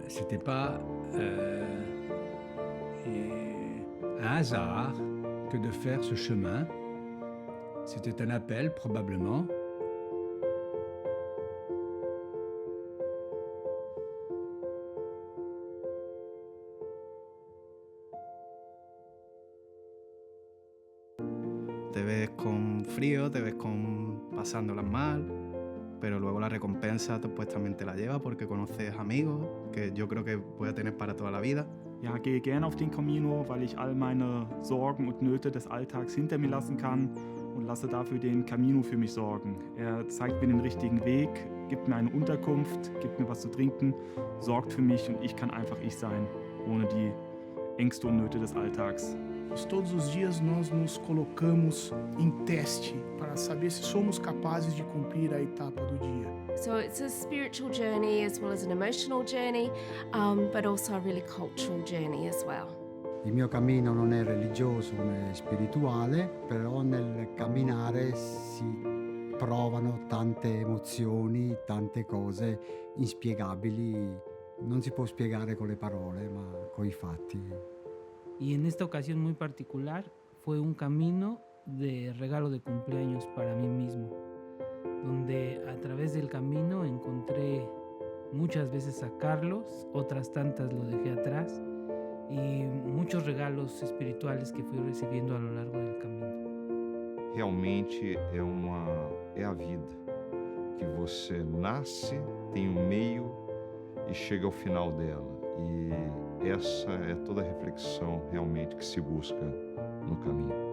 c'était pas un hasard que de faire ce chemin. C'était un appel probablement. Te ves con frío, te ves pasándolas mal, pero luego la recompensa pues también te la lleva porque conoces amigos que yo creo que voy a tener para toda la vida. Ja, gehe gerne auf den Camino, weil ich all meine Sorgen und Nöte des Alltags hinter mir lassen kann und lasse dafür den Camino für mich sorgen. Er zeigt mir den richtigen Weg, gibt mir eine Unterkunft, gibt mir was zu trinken, sorgt für mich und ich kann einfach ich sein, ohne die Ängste und Nöte des Alltags. Todos os dias nós nos colocamos em teste para saber se somos capazes de cumprir a etapa do dia. So it's a spiritual journey as well as an emotional journey, but also a really cultural journey as well. Il mio cammino non è religioso né spirituale, però nel camminare si provano tante emozioni, tante cose inspiegabili. Non si può spiegare con le parole, ma con i fatti. Y en esta ocasión muy particular fue un camino de regalo de cumpleaños para mí mismo, donde a través del camino encontré muchas veces a Carlos, otras tantas lo dejé atrás, y muchos regalos espirituales que fui recibiendo a lo largo del camino. Realmente é a vida, que você nasce, tem um meio e chega ao final dela. E essa é toda a reflexão realmente que se busca no caminho.